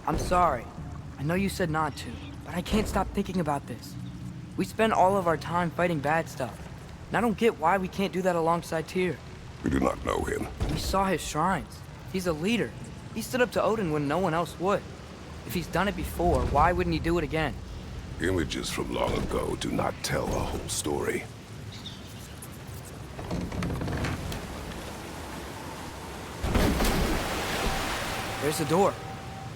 I'm sorry. I know you said not to, but I can't stop thinking about this. We spend all of our time fighting bad stuff, and I don't get why we can't do that alongside Tyr. We do not know him. We saw his shrines. He's a leader. He stood up to Odin when no one else would. If he's done it before, why wouldn't he do it again? Images from long ago do not tell a whole story. There's the door.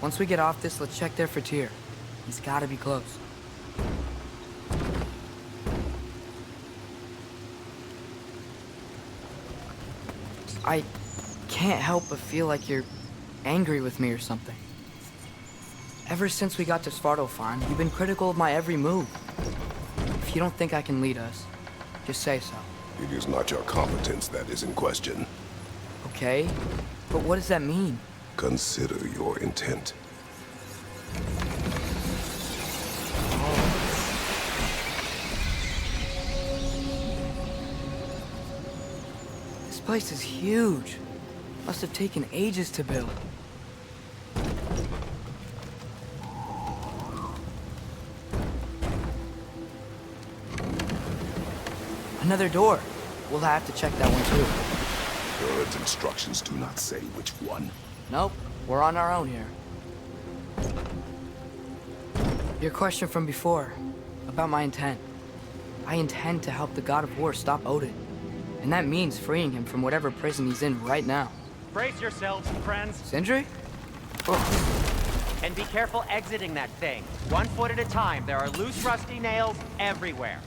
Once we get off this, let's check there for Tyr. He's gotta be close. I can't help but feel like you're angry with me or something. Ever since we got to Svartalfheim, you've been critical of my every move. If you don't think I can lead us, just say so. It is not your competence that is in question. Okay? But what does that mean? Consider your intent. This place is huge. Must have taken ages to build. Another door. We'll have to check that one too. Current instructions do not say which one. Nope, we're on our own here. Your question from before, about my intent. I intend to help the god of war stop Odin. And that means freeing him from whatever prison he's in right now. Brace yourselves, friends. Sindri? Oh. And be careful exiting that thing. 1 foot at a time. There are loose, rusty nails everywhere.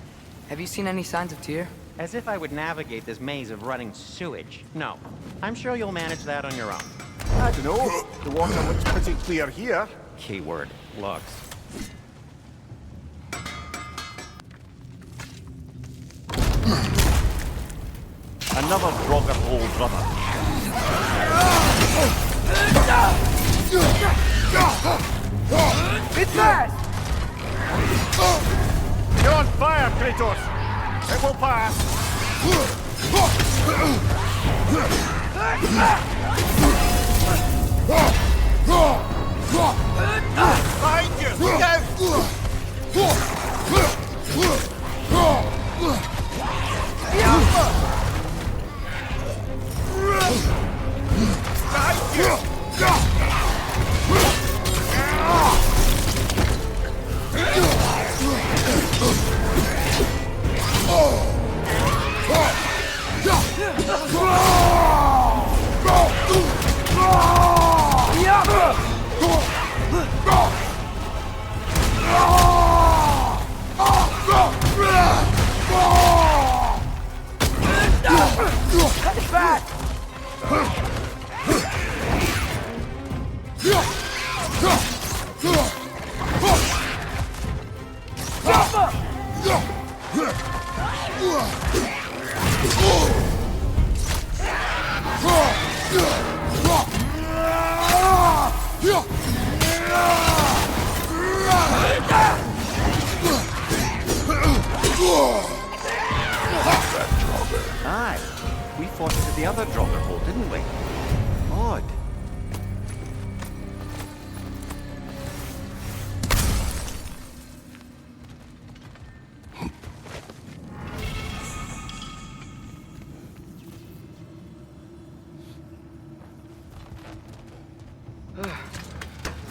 Have you seen any signs of Tyr? As if I would navigate this maze of running sewage. No. I'm sure you'll manage that on your own. I don't know. The water looks pretty clear here. Keyword, looks. Another grogger hole, brother. It's fast! You're on fire, Kratos! It will pass! Behind you! Look out! Behind you! Aye. We fought it at the other Draugr hole, didn't we? Odd.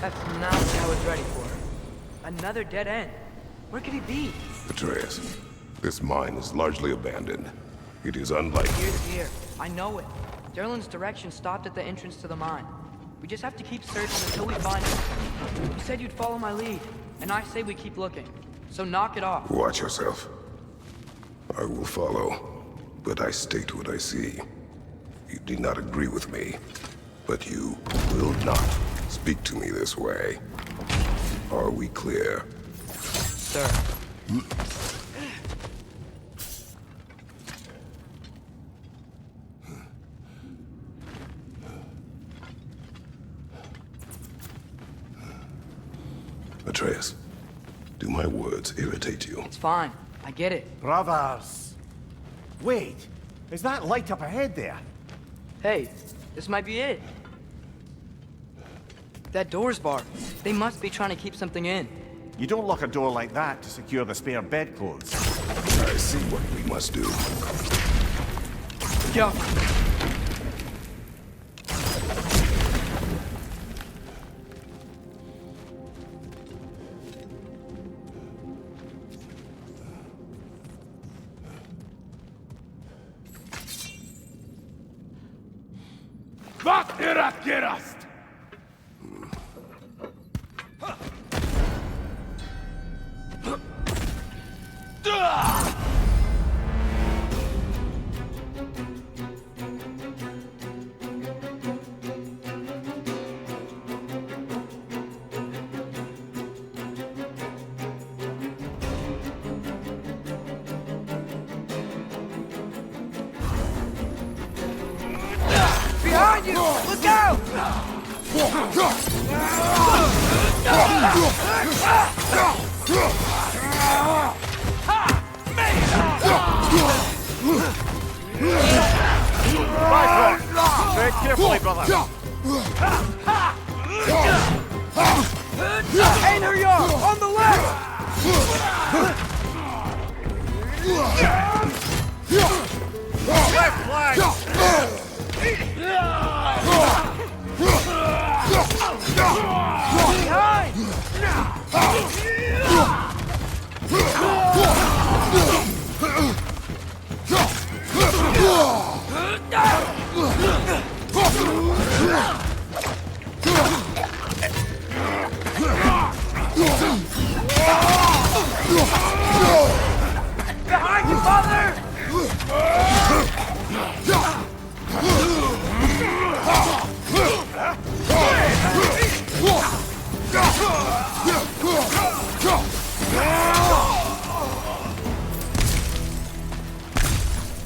That's not what I was ready for. Another dead end. Where could he be? Atreus, this mine is largely abandoned. It is unlike... Here. I know it. Derlin's direction stopped at the entrance to the mine. We just have to keep searching until we find it. You said you'd follow my lead, and I say we keep looking. So knock it off. Watch yourself. I will follow, but I state what I see. You do not agree with me, but you will not speak to me this way. Are we clear? Sir. Atreus, do my words irritate you? It's fine. I get it. Brothers! Wait! Is that light up ahead there? Hey, this might be it. That door's barred. They must be trying to keep something in. You don't lock a door like that to secure the spare bedclothes. I see what we must do. Go. Vart är rakerast? Behind you! Look out! Very carefully, brother. Hey, there you are! On the left! Left flag! Behind! Behind you, father!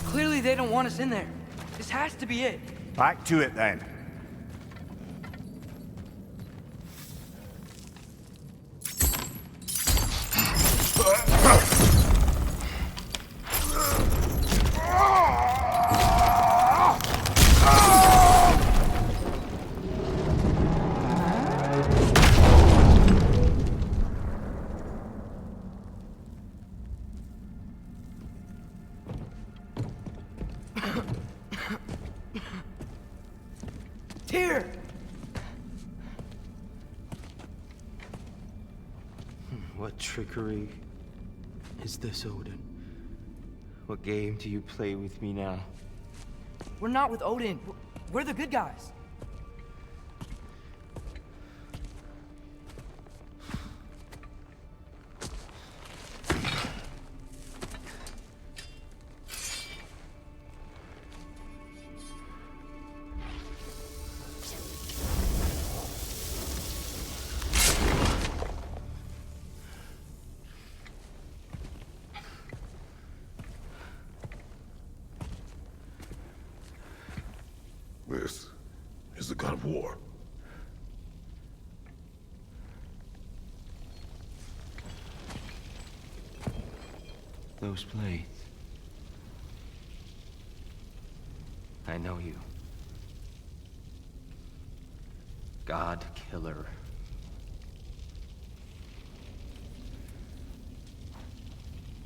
Clearly they don't want us in there. This has to be it. Back to it then. Here! What trickery is this, Odin? What game do you play with me now? We're not with Odin. We're the good guys. This is the god of war. Those blades. I know you. God Killer.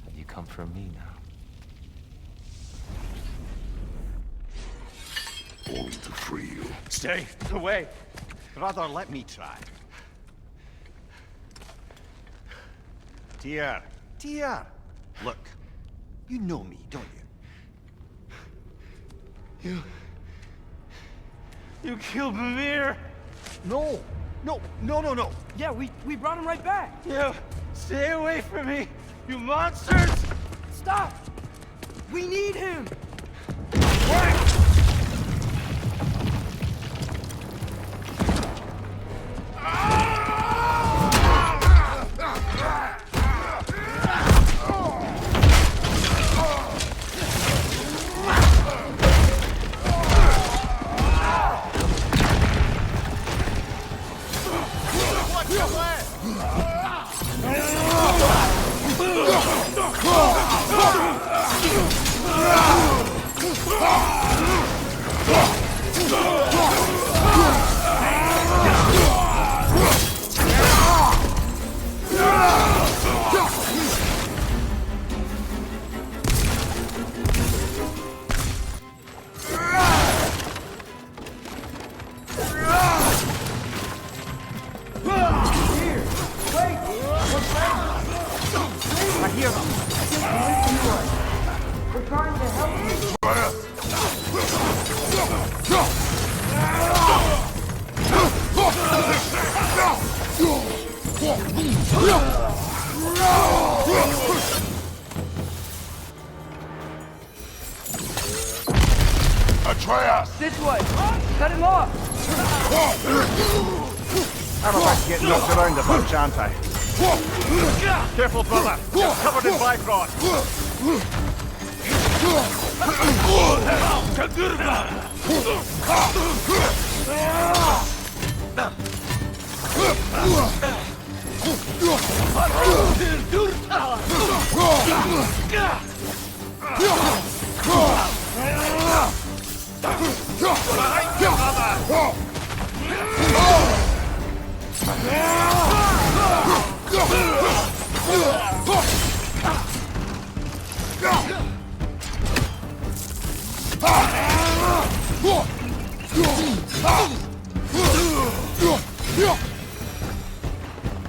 Have you come for me now? Only to free you. Stay away. Rather, let me try. Tyr. Tyr. Look. You know me, don't you? You killed Mimir! No. No. No. Yeah, we brought him right back. You stay away from me, you monsters! Stop! We need him! hear them. We're trying to help you. Atreus! This way! Cut him off! I'm about to get knocked around a bunch, aren't I? Careful, brother. You're covered in bifrost.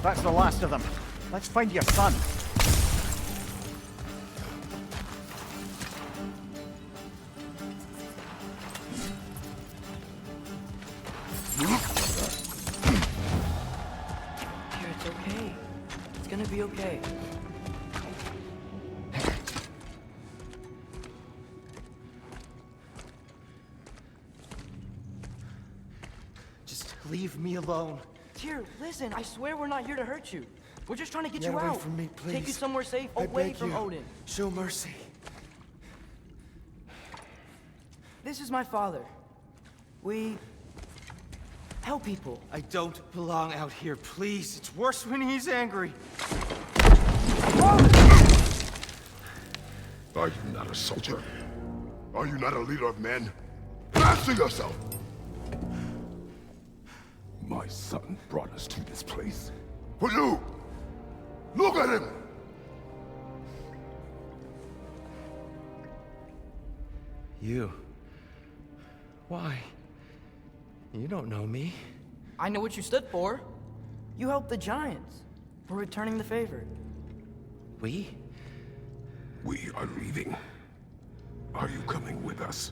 That's the last of them. Let's find your son. Here, it's okay. It's gonna be okay. Just leave me alone. Tyr, listen, I swear we're not here to hurt you. We're just trying to get Get you away out. from me, Take you please. somewhere safe, I away beg from you. Odin. Show mercy. This is my father. We help people. I don't belong out here, please. It's worse when he's angry. Are you not a soldier? Are you not a leader of men? Answer yourself! My son brought us to this place. For you! Look at him! You. Why? You don't know me. I know what you stood for. You helped the giants. We're returning the favor. We? We are leaving. Are you coming with us?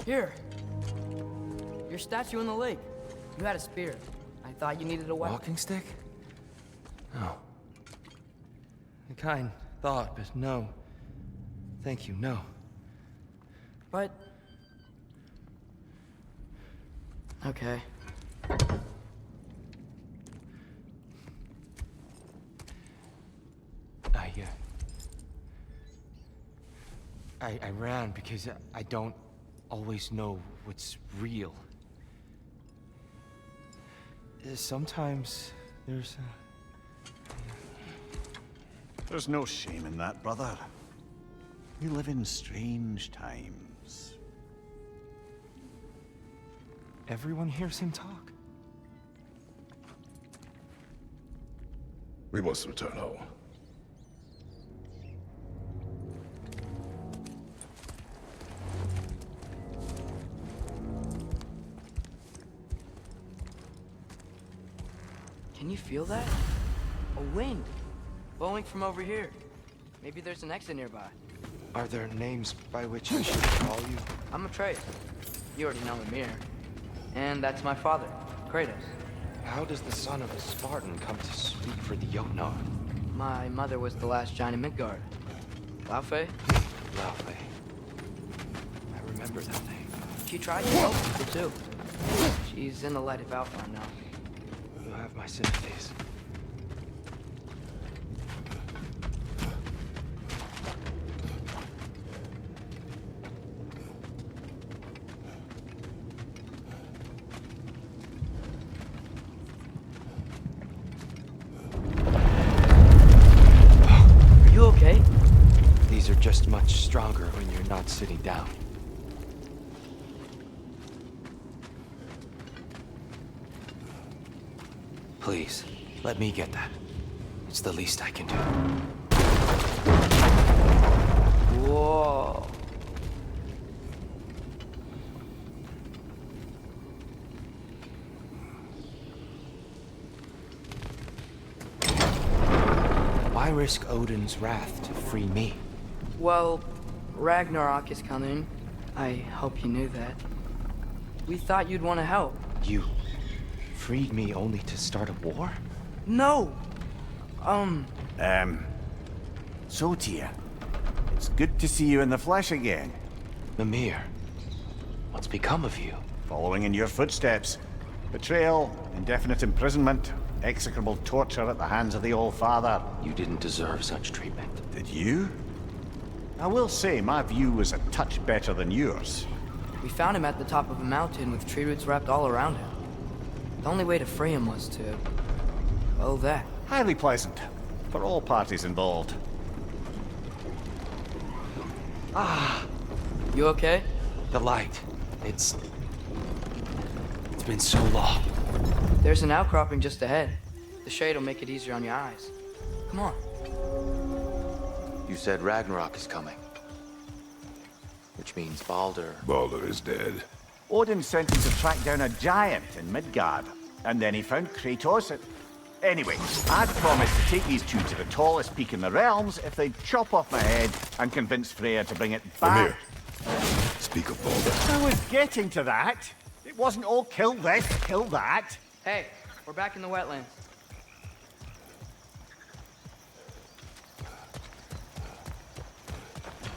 Here. Your statue in the lake. You had a spear. I thought you needed a weapon. Walking stick? No. A kind thought, but no. Thank you, no. But... Okay. I ran because I don't always know what's real. Sometimes there's There's no shame in that, brother. We live in strange times. everyone hears him talk. We must return home. Can you feel that? A wind blowing from over here. Maybe there's an exit nearby. Are there names by which I should call you? I'm Atreus. You already know Mimir. And that's my father, Kratos. How does the son of a Spartan come to speak for the Jotnar? My mother was the last giant in Midgard. Laufey? Laufey. I remember that name. She tried to help people too. She's in the light of Alpha now. You have my sympathies. Are you okay? These are just much stronger when you're not sitting down. Please, Let me get that. It's the least I can do. Whoa. Why risk Odin's wrath to free me? Well, Ragnarok is coming. I hope you knew that. We thought you'd want to help. You freed me only to start a war? No! So, Tyr, it's good to see you in the flesh again. Mimir, what's become of you? Following in your footsteps. Betrayal, indefinite imprisonment, execrable torture at the hands of the All-Father. You didn't deserve such treatment. Did you? I will say, my view was a touch better than yours. We found him at the top of a mountain with tree roots wrapped all around him. The only way to free him was to... well, that. Highly pleasant, for all parties involved. You okay? The light. It's been so long. There's an outcropping just ahead. The shade will make it easier on your eyes. Come on. You said Ragnarok is coming. Which means Baldur. Baldur is dead. Odin sent him to track down a giant in Midgard, and then he found Kratos at... Anyway, I'd promised to take these two to the tallest peak in the realms if they'd chop off my head and convince Freya to bring it back. Mimir, speak of Baldur. I was getting to that. It wasn't all kill this, kill that. Hey, we're back in the wetlands.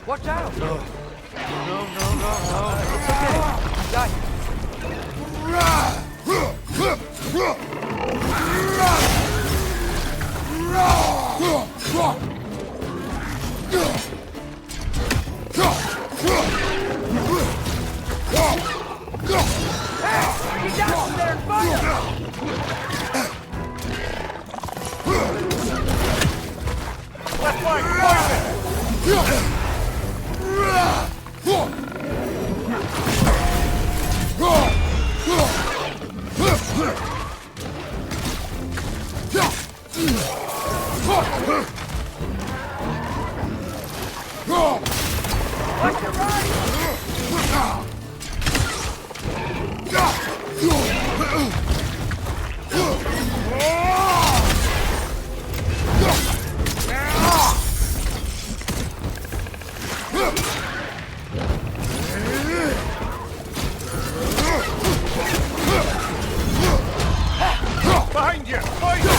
Watch out! No. It's okay. Got Hey! Get down from there and fire! Left flank, fire! Watch your right! Behind you! Behind you!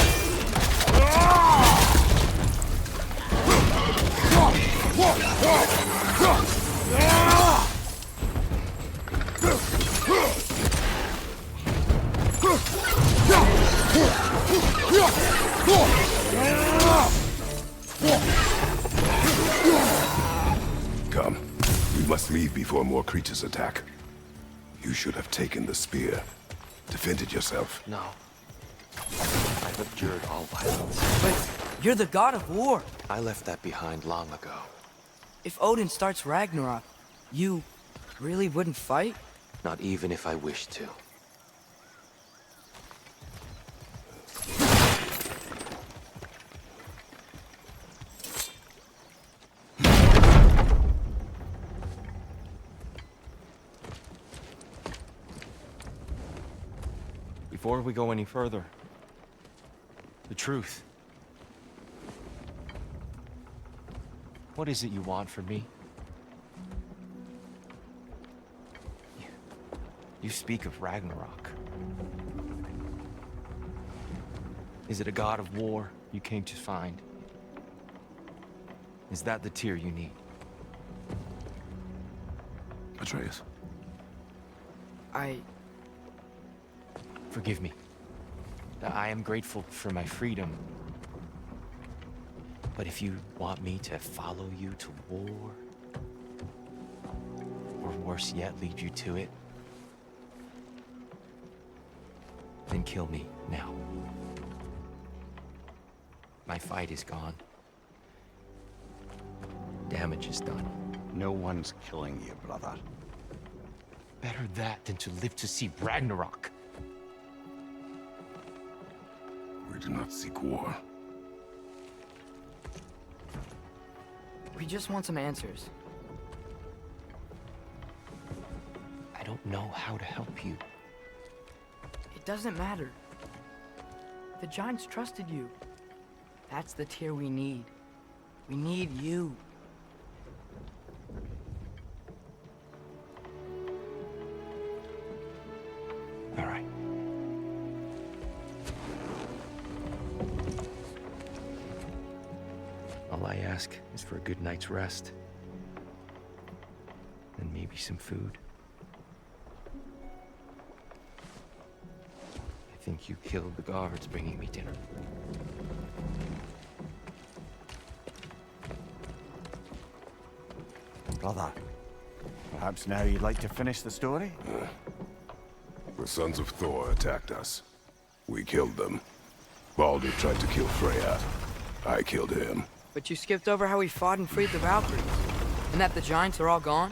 Come. We must leave before more creatures attack. You should have taken the spear. Defended yourself. No. I've abjured all violence. But you're the god of war. I left that behind long ago. If Odin starts Ragnarok, you really wouldn't fight? Not even if I wished to. Before we go any further, the truth. What is it you want from me? You speak of Ragnarok. Is it a god of war you came to find? Is that the Tyr you need? Atreus. Forgive me. I am grateful for my freedom. But if you want me to follow you to war, or worse yet, lead you to it, then kill me now. My fight is gone. Damage is done. No one's killing you, brother. Better that than to live to see Ragnarok. do not seek war. We just want some answers. I don't know how to help you. It doesn't matter. The Giants trusted you. That's the Tyr we need. We need you. All right. All I ask is for a good night's rest. And maybe some food. I think you killed the guards bringing me dinner. Brother, perhaps now you'd like to finish the story? The sons of Thor attacked us. We killed them. Baldur tried to kill Freya. I killed him. But you skipped over how we fought and freed the Valkyries. And that the Giants are all gone.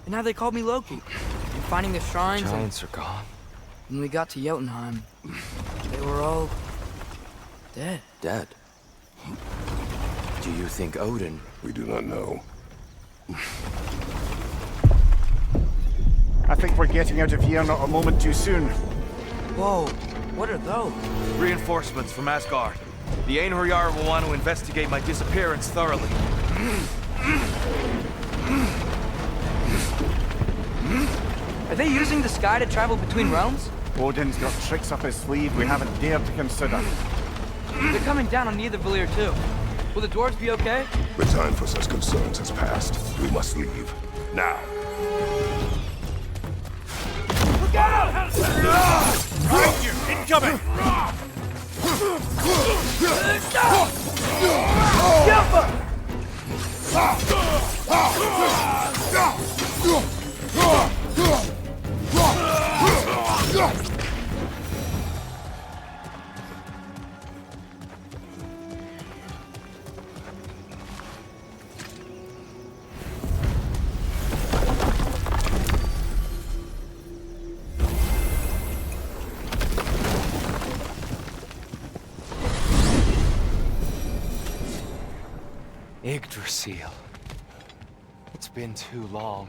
And how they called me Loki. And finding the shrines Giants are gone. When we got to Jotunheim, they were all... dead. Dead. Do you think Odin... We do not know. I think we're getting out of here not a moment too soon. Whoa, what are those? Reinforcements from Asgard. The Einherjar will want to investigate my disappearance thoroughly. Are they using the sky to travel between realms? Odin's got tricks up his sleeve we haven't dared to consider. They're coming down on Nidavellir too. Will the dwarves be okay? The time for such concerns has passed. We must leave. Now. Look out! Behind you! Incoming! Yggdrasil. It's been too long.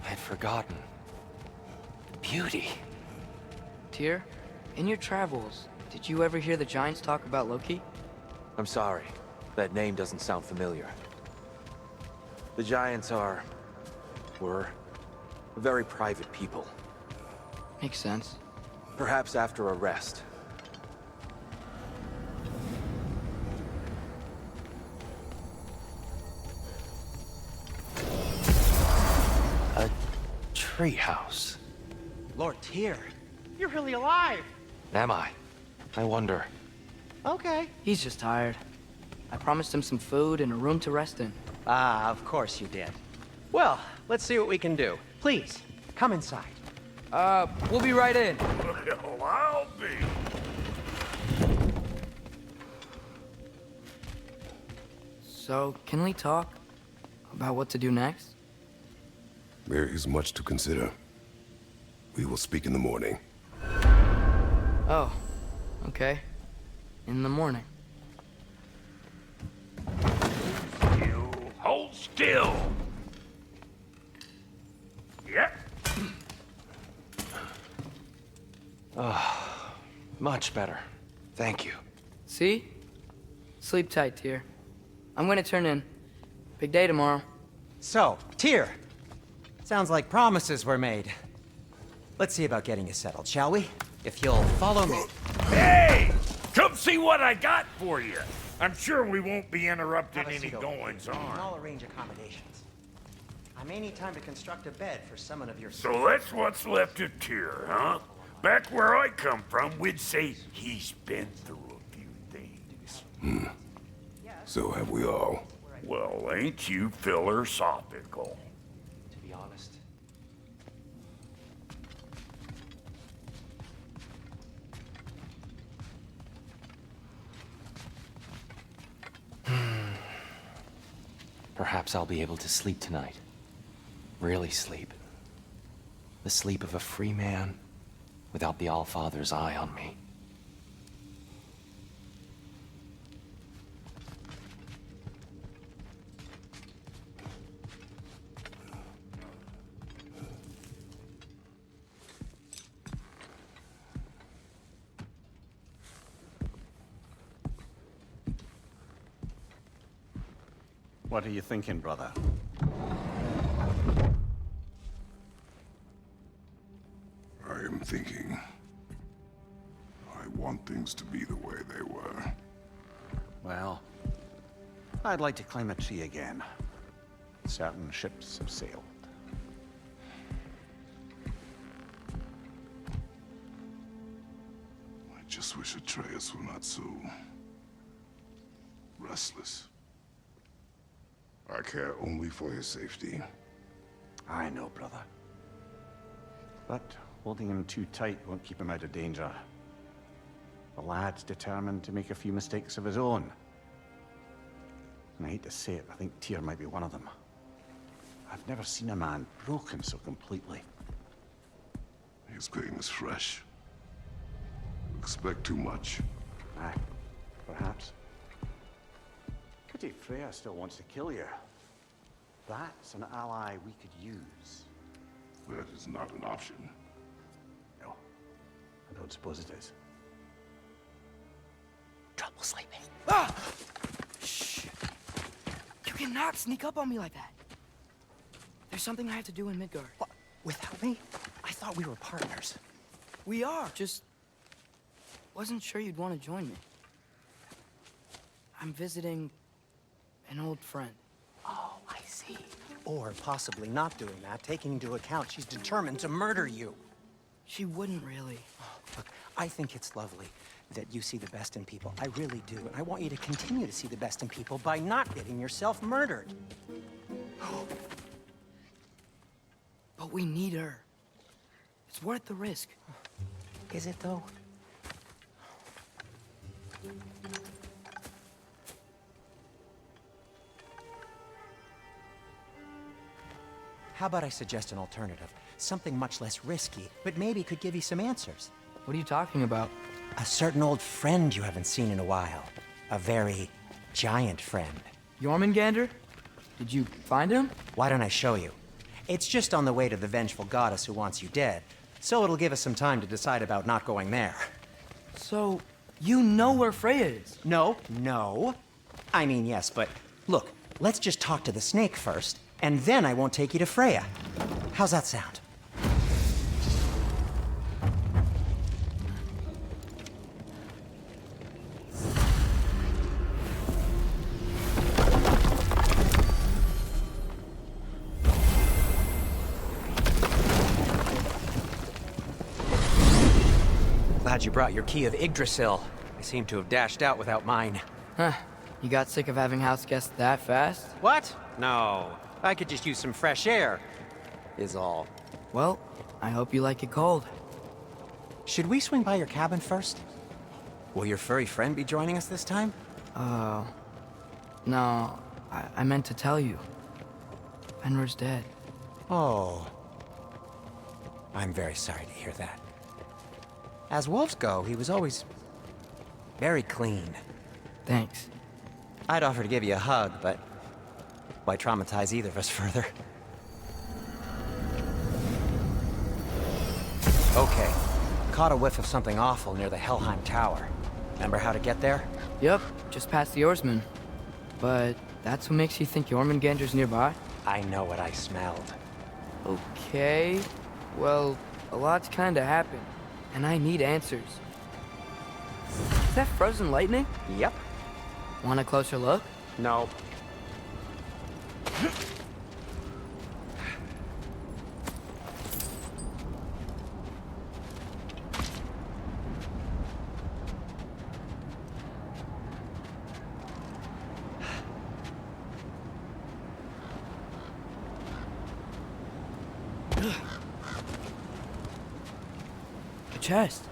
I'd forgotten. Beauty. Tyr, in your travels, did you ever hear the Giants talk about Loki? I'm sorry. That name doesn't sound familiar. The Giants were very private people. Makes sense. Perhaps after a rest. A treehouse. Lord Tyr, you're really alive. Am I? I wonder. Okay. He's just tired. I promised him some food and a room to rest in. Ah, of course you did. Well, let's see what we can do. Please, come inside. We'll be right in. Well, I'll be. So, can we talk about what to do next? There is much to consider. We will speak in the morning. Oh, okay. In the morning. You hold still. Yep. Much better. Thank you. See? Sleep tight, Tyr. I'm gonna turn in. Big day tomorrow. So, Tyr. Sounds like promises were made. Let's see about getting you settled, shall we? If you'll follow me. Hey! Come see what I got for you. I'm sure we won't be interrupting Have a any seat over here, goings and on. I'll arrange accommodations. I may need time to construct a bed for someone of your... So that's what's left of Tyr, huh? Back where I come from, we'd say he's been through a few things. So have we all. Well, ain't you philosophical? To be honest, perhaps I'll be able to sleep tonight. Really sleep. The sleep of a free man without the Allfather's eye on me. What are you thinking, brother? I am thinking. I want things to be the way they were. Well, I'd like to climb a tree again. Certain ships have sailed. I just wish Atreus were not so restless. I care only for his safety. I know, brother. But holding him too tight won't keep him out of danger. The lad's determined to make a few mistakes of his own. And I hate to say it, I think Tyr might be one of them. I've never seen a man broken so completely. His pain is fresh. You expect too much. Aye, perhaps. Pity Freya still wants to kill you. That's an ally we could use. That is not an option. No, I don't suppose it is. Trouble sleeping. Ah! Shh. You cannot sneak up on me like that. There's something I have to do in Midgard. What? Without me? I thought we were partners. We are. Just wasn't sure you'd want to join me. I'm visiting an old friend. Oh, I see. Or possibly not doing that, taking into account she's determined to murder you. She wouldn't really. Look, I think it's lovely that you see the best in people. I really do. And I want you to continue to see the best in people by not getting yourself murdered. But we need her. It's worth the risk. Is it, though? How about I suggest an alternative? Something much less risky, but maybe could give you some answers. What are you talking about? A certain old friend you haven't seen in a while. A very giant friend. Jormungandr? Did you find him? Why don't I show you? It's just on the way to the vengeful goddess who wants you dead, so it'll give us some time to decide about not going there. So, you know where Freya is? No. I mean, yes, but look, let's just talk to the snake first, and then I won't take you to Freya. How's that sound? Glad you brought your key of Yggdrasil. I seem to have dashed out without mine. Huh. You got sick of having house guests that fast? What? No. I could just use some fresh air, is all. Well, I hope you like it cold. Should we swing by your cabin first? Will your furry friend be joining us this time? No, I meant to tell you. Fenrir's dead. Oh. I'm very sorry to hear that. As wolves go, he was always very clean. Thanks. I'd offer to give you a hug, but why traumatize either of us further? Okay. Caught a whiff of something awful near the Helheim Tower. Remember how to get there? Yep, just past the oarsman. But that's what makes you think Jormungandr's nearby? I know what I smelled. Okay. Well, a lot's kinda happened, and I need answers. Is that frozen lightning? Yep. Want a closer look? No. A chest.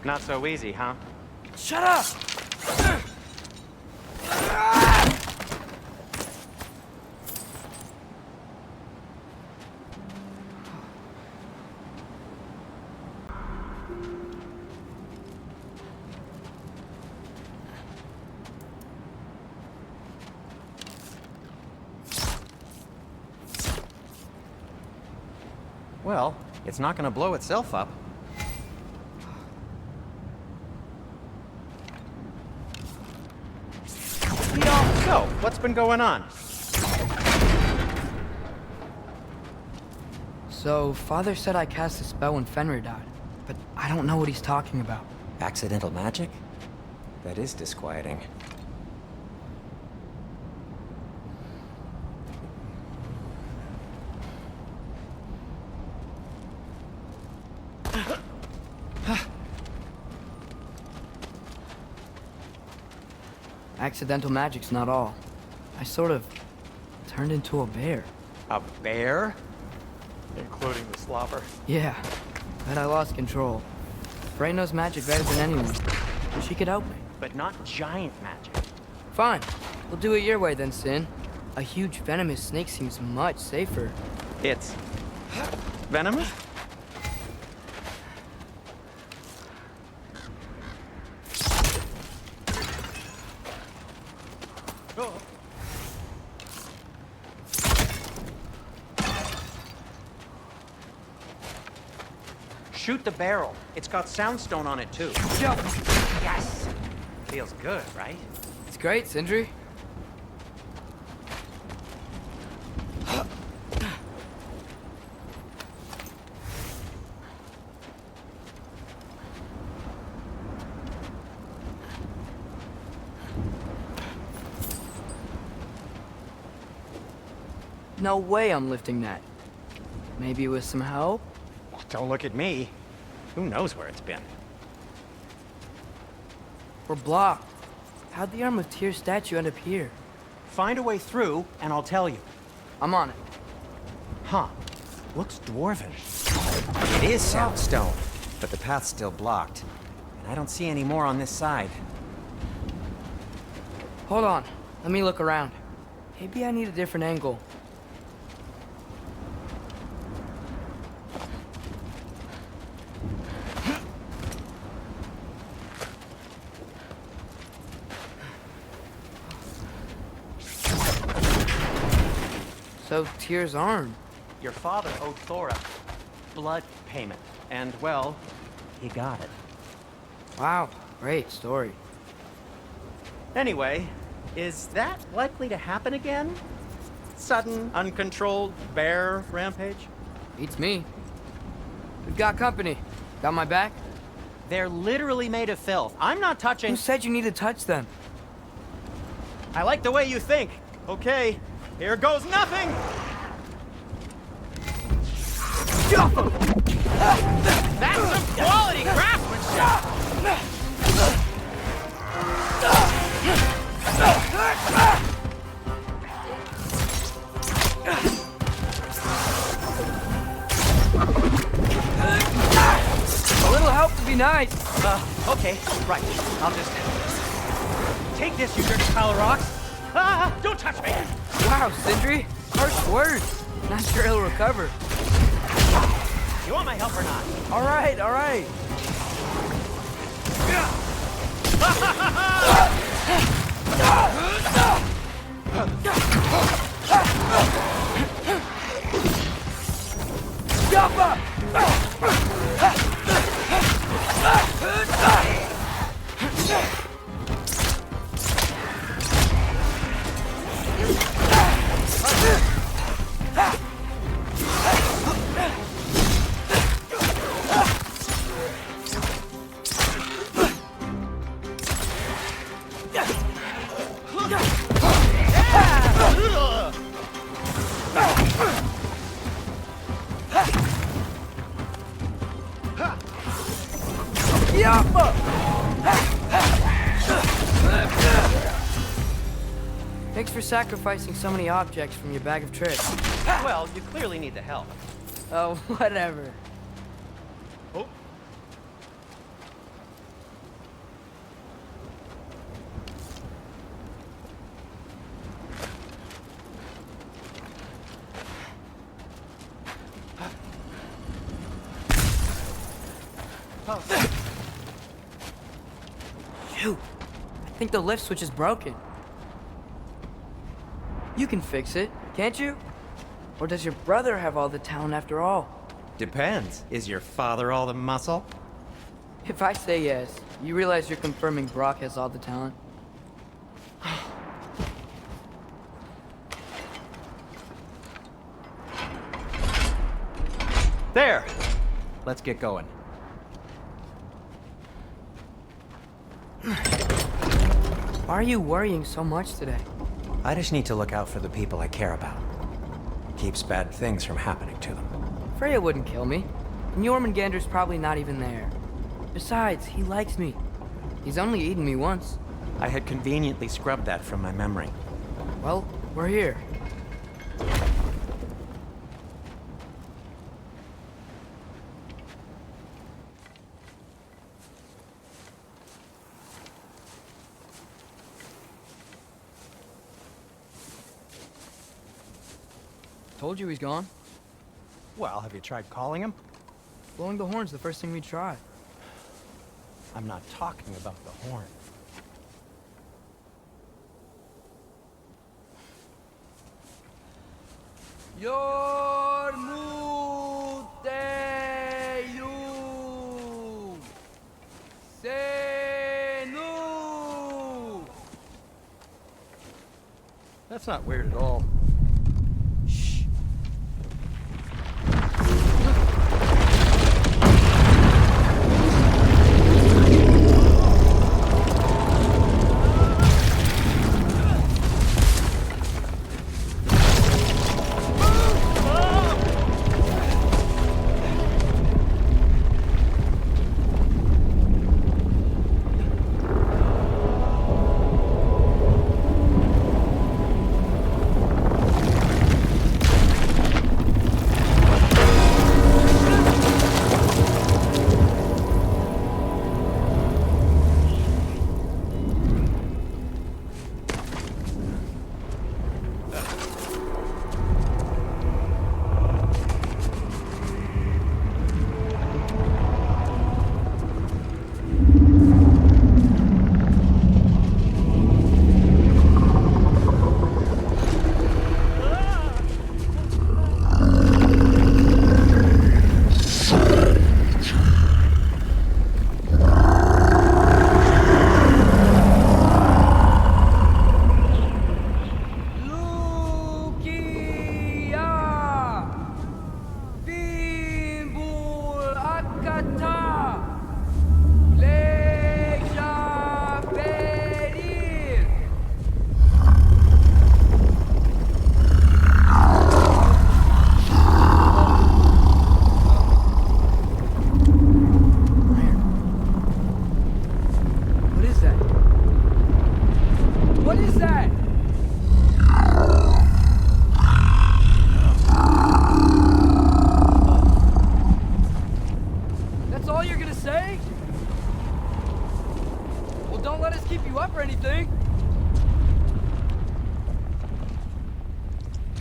Not so easy, huh? Shut up! Well, it's not gonna blow itself up. Be on! So, what's been going on? So, Father said I cast a spell when Fenrir died, but I don't know what he's talking about. Accidental magic? That is disquieting. Accidental magic's not all. I sort of turned into a bear. A bear? Including the slobber. Yeah, but I lost control. Frey knows magic better than anyone. She could help me. But not giant magic. Fine. We'll do it your way then, Sin. A huge venomous snake seems much safer. It's... venomous? Shoot the barrel. It's got soundstone on it, too. Yo! Yes! Feels good, right? It's great, Sindri. No way I'm lifting that. Maybe with some help? Don't look at me. Who knows where it's been? We're blocked. How'd the Arm of Tyr statue end up here? Find a way through, and I'll tell you. I'm on it. Huh. Looks dwarven. It is soundstone, but the path's still blocked. And I don't see any more on this side. Hold on. Let me look around. Maybe I need a different angle. So, Tyr's arm. Your father owed Thor a blood payment. And, well, he got it. Wow, great story. Anyway, is that likely to happen again? Sudden, uncontrolled bear rampage? Beats me. We've got company. Got my back? They're literally made of filth. I'm not touching... Who said you need to touch them? I like the way you think. Okay, here goes nothing! That's some quality craftsmanship! A little help would be nice. Okay, right. I'll just... Take this, you dirty pile of rocks! Ah, don't touch me! Wow, Sindri. Harsh words. Not sure he'll recover. You want my help or not? All right, all right. Thanks for sacrificing so many objects from your bag of tricks. Well, you clearly need the help. Oh, whatever. Oh. Shoot. I think the lift switch is broken. You can fix it, can't you? Or does your brother have all the talent after all? Depends. Is your father all the muscle? If I say yes, you realize you're confirming Brock has all the talent? There! Let's get going. Why are you worrying so much today? I just need to look out for the people I care about. Keeps bad things from happening to them. Freya wouldn't kill me. And Jormungandr's probably not even there. Besides, he likes me. He's only eaten me once. I had conveniently scrubbed that from my memory. Well, we're here. Told you he's gone. Well, have you tried calling him? Blowing the horn's the first thing we try. I'm not talking about the horn. Yormuteyu Senu. That's not weird at all.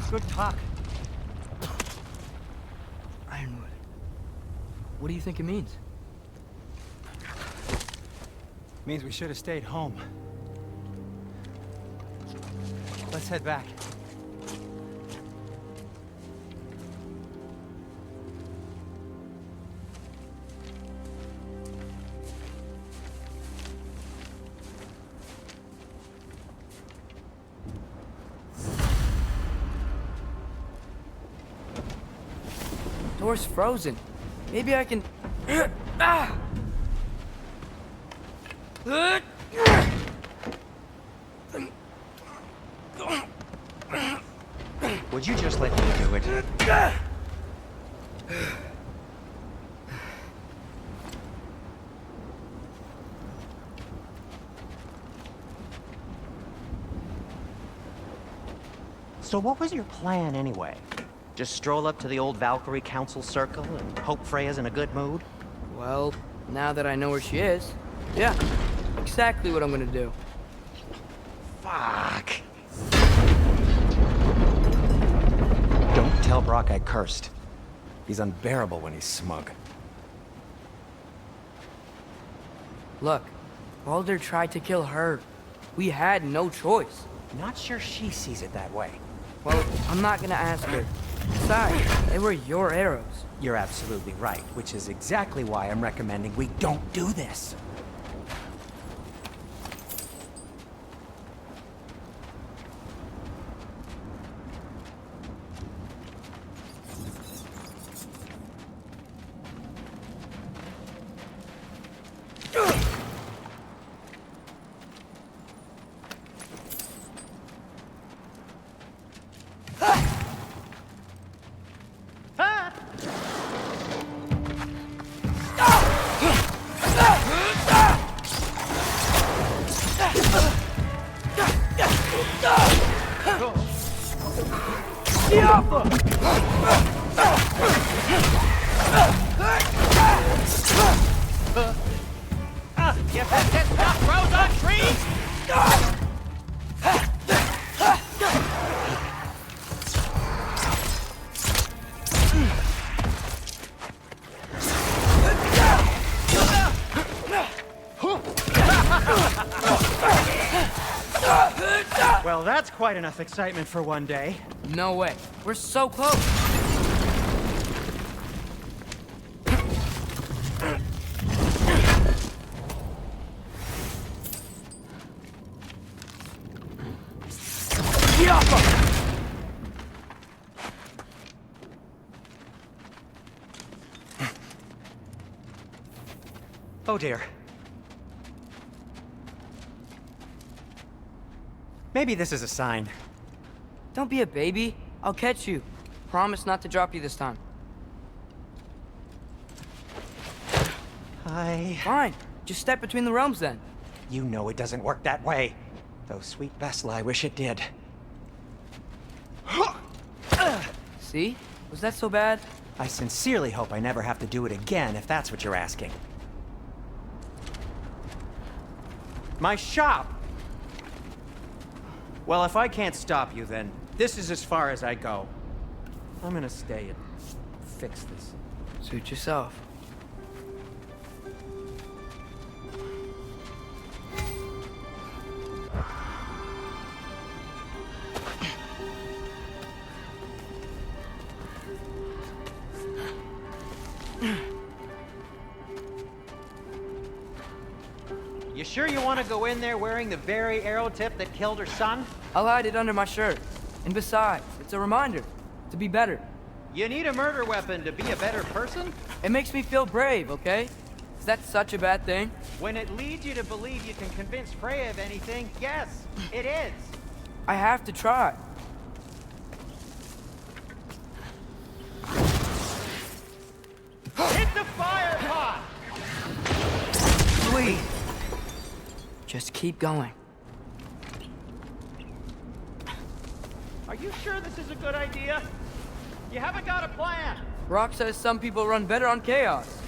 Good talk. Ironwood. What do you think it means? Means we should have stayed home. Let's head back. Door's frozen. Maybe I can... Ah! Would you just let me do it? So what was your plan anyway? Just stroll up to the old Valkyrie Council circle and hope Freya's in a good mood? Well, now that I know where she is, yeah, exactly what I'm gonna do. Fuck. Don't tell Brock I cursed. He's unbearable when he's smug. Look, Baldur tried to kill her. We had no choice. Not sure she sees it that way. Well, I'm not gonna ask her. Besides, they were your arrows. You're absolutely right, which is exactly why I'm recommending we don't do this. You think this stuff grows on trees? Well, that's quite enough excitement for one day. No way. We're so close. Oh dear. Maybe this is a sign. Don't be a baby. I'll catch you. Promise not to drop you this time. Fine. Just step between the realms then. You know it doesn't work that way. Though sweet Vesla, I wish it did. See? Was that so bad? I sincerely hope I never have to do it again, if that's what you're asking. My shop! Well, if I can't stop you, then this is as far as I go. I'm gonna stay and fix this. Suit yourself. You sure you want to go in there wearing the very arrow tip that killed her son? I'll hide it under my shirt. And besides, it's a reminder to be better. You need a murder weapon to be a better person? It makes me feel brave, okay? Is that such a bad thing? When it leads you to believe you can convince Freya of anything, yes, it is. I have to try. Hit the fire pot! Please. Just keep going. Are you sure this is a good idea? You haven't got a plan. Rock says some people run better on chaos.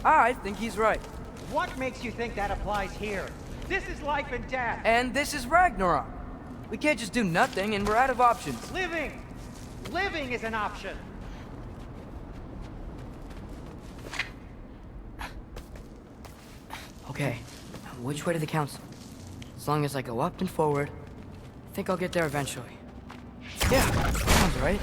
I think he's right. What makes you think that applies here? This is life and death. And this is Ragnarok. We can't just do nothing and we're out of options. Living! Living is an option. Okay, which way to the council? As long as I go up and forward, I think I'll get there eventually. Yeah, sounds right.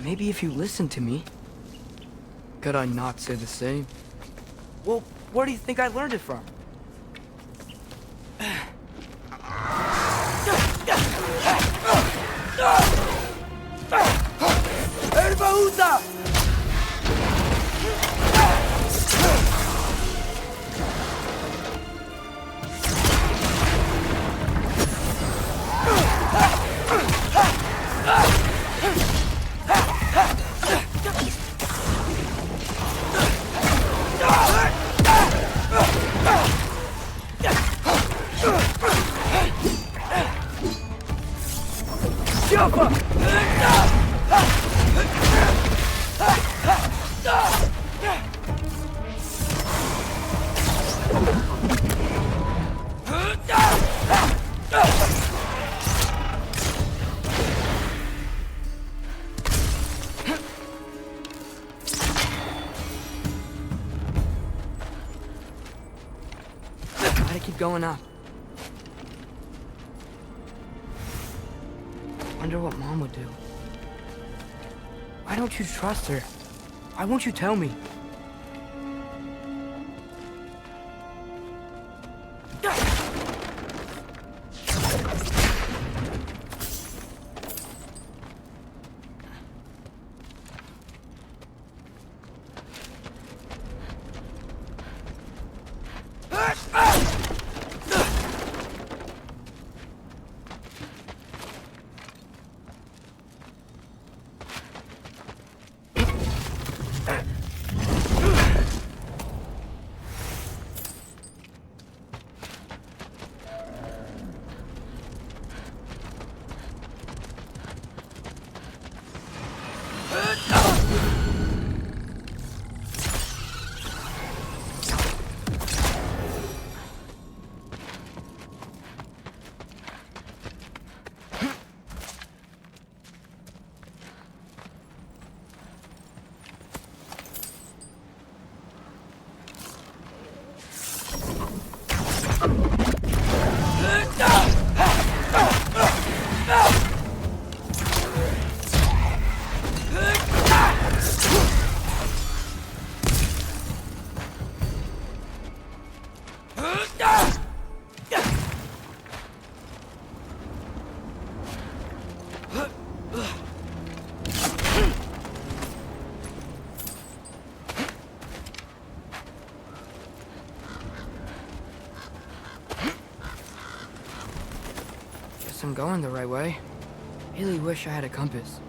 Maybe if you listen to me. Could I not say the same? Well, where do you think I learned it from? Jump up! going up. Wonder what Mom would do. Why don't you trust her? Why won't you tell me? I'm going the right way. Really wish I had a compass.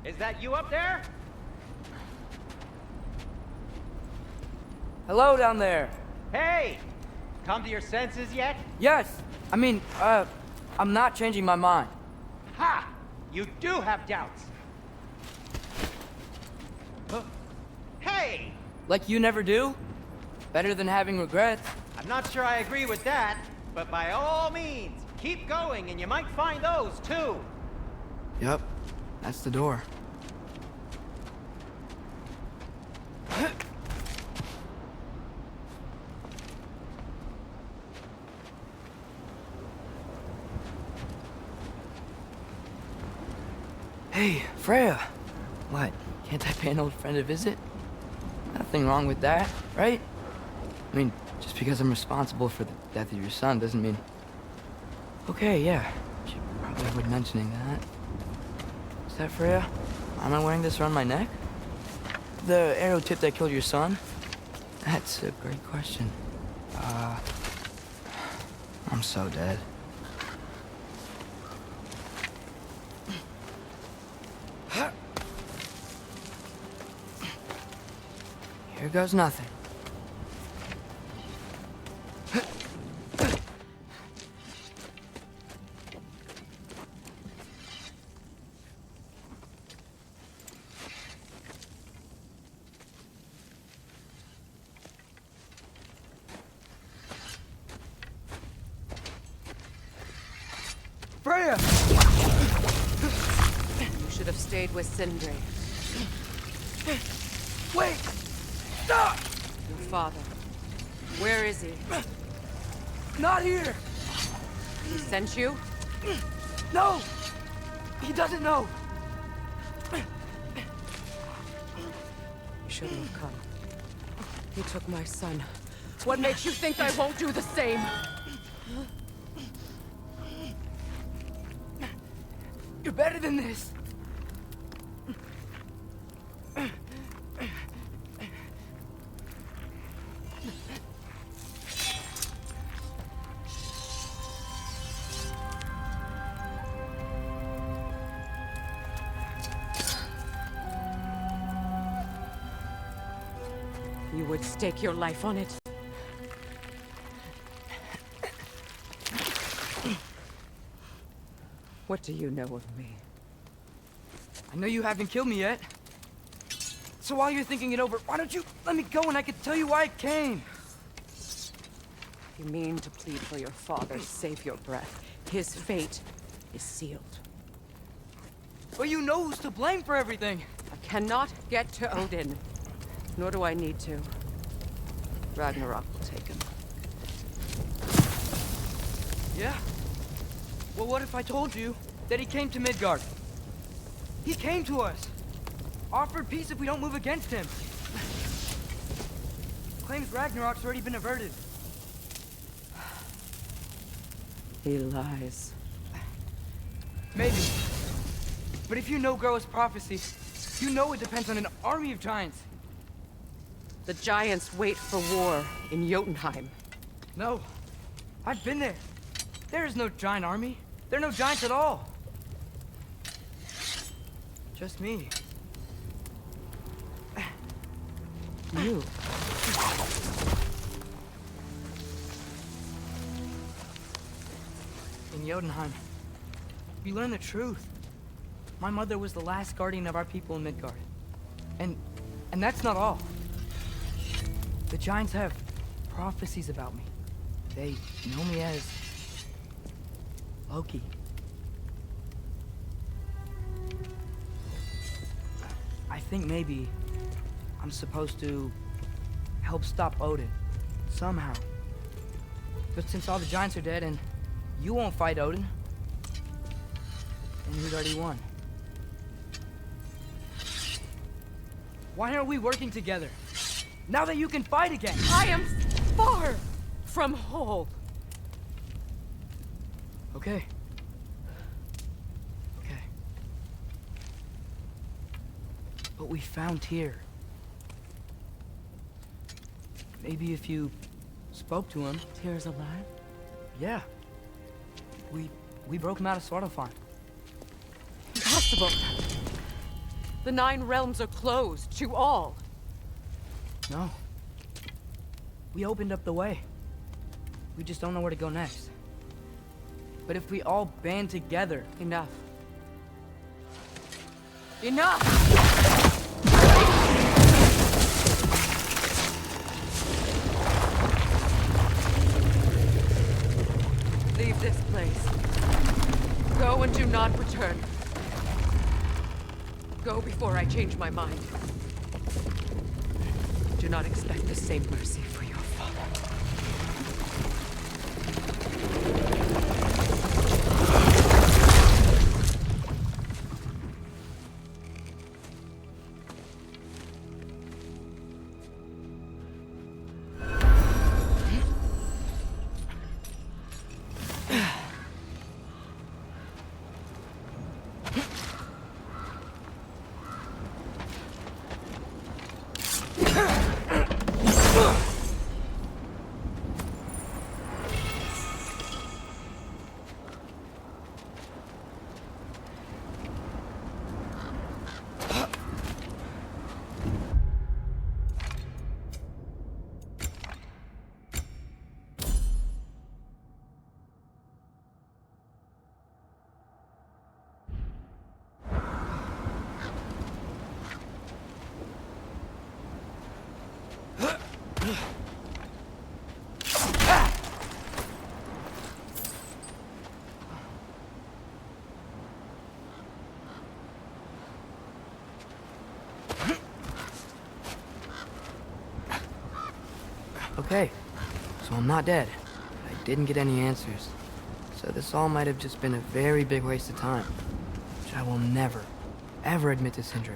Is that you up there? Hello down there. Hey! Come to your senses yet? Yes. I'm not changing my mind. Ha! You do have doubts. Hey! Like you never do? Better than having regrets. I'm not sure I agree with that, but by all means, keep going and you might find those too. Yep. That's the door. Hey, Freya. What? Can't I pay an old friend a visit? Nothing wrong with that, right? I mean, just because I'm responsible for the death of your son doesn't mean... Okay, yeah. Should probably avoid mentioning that. that Freya? Am I wearing this around my neck? The arrow tip that killed your son? That's a great question. I'm so dead. Here goes nothing. Freya! You should have stayed with Sindri. Wait! Stop! Your father. Where is he? Not here! He sent you? No! He doesn't know! You shouldn't have come. He took my son. What makes you think I won't do the same? You're better than this! You would stake your life on it. What do you know of me? I know you haven't killed me yet. So while you're thinking it over, why don't you let me go and I can tell you why I came? You mean to plead for your father, save your breath. His fate is sealed. But you know who's to blame for everything. I cannot get to Odin. Nor do I need to. Ragnarok will take him. Yeah? Well, what if I told you that he came to Midgard? He came to us. Offered peace if we don't move against him. Claims Ragnarok's already been averted. He lies. Maybe. But if you know Groa's prophecy, you know it depends on an army of giants. The giants wait for war in Jotunheim. No. I've been there. There is no giant army. There are no giants at all. Just me. You. In Jotunheim, we learn the truth. My mother was the last guardian of our people in Midgard. And that's not all. The giants have prophecies about me. They know me as Loki. I think maybe I'm supposed to help stop Odin, somehow. But since all the giants are dead and you won't fight Odin, then you'd already won. Why aren't we working together? Now that you can fight again! I am far from whole. Okay. Okay. But we found Tyr. Maybe if you spoke to him... Tyr's alive? Yeah. We broke him out of Svartalfheim. Impossible. The 9 realms are closed to all. No. We opened up the way. We just don't know where to go next. But if we all band together... Enough. Enough! Leave this place. Go and do not return. Go before I change my mind. Do not expect the same mercy for your father. Okay, so I'm not dead. I didn't get any answers. So this all might have just been a very big waste of time, which I will never, ever admit to Sindri.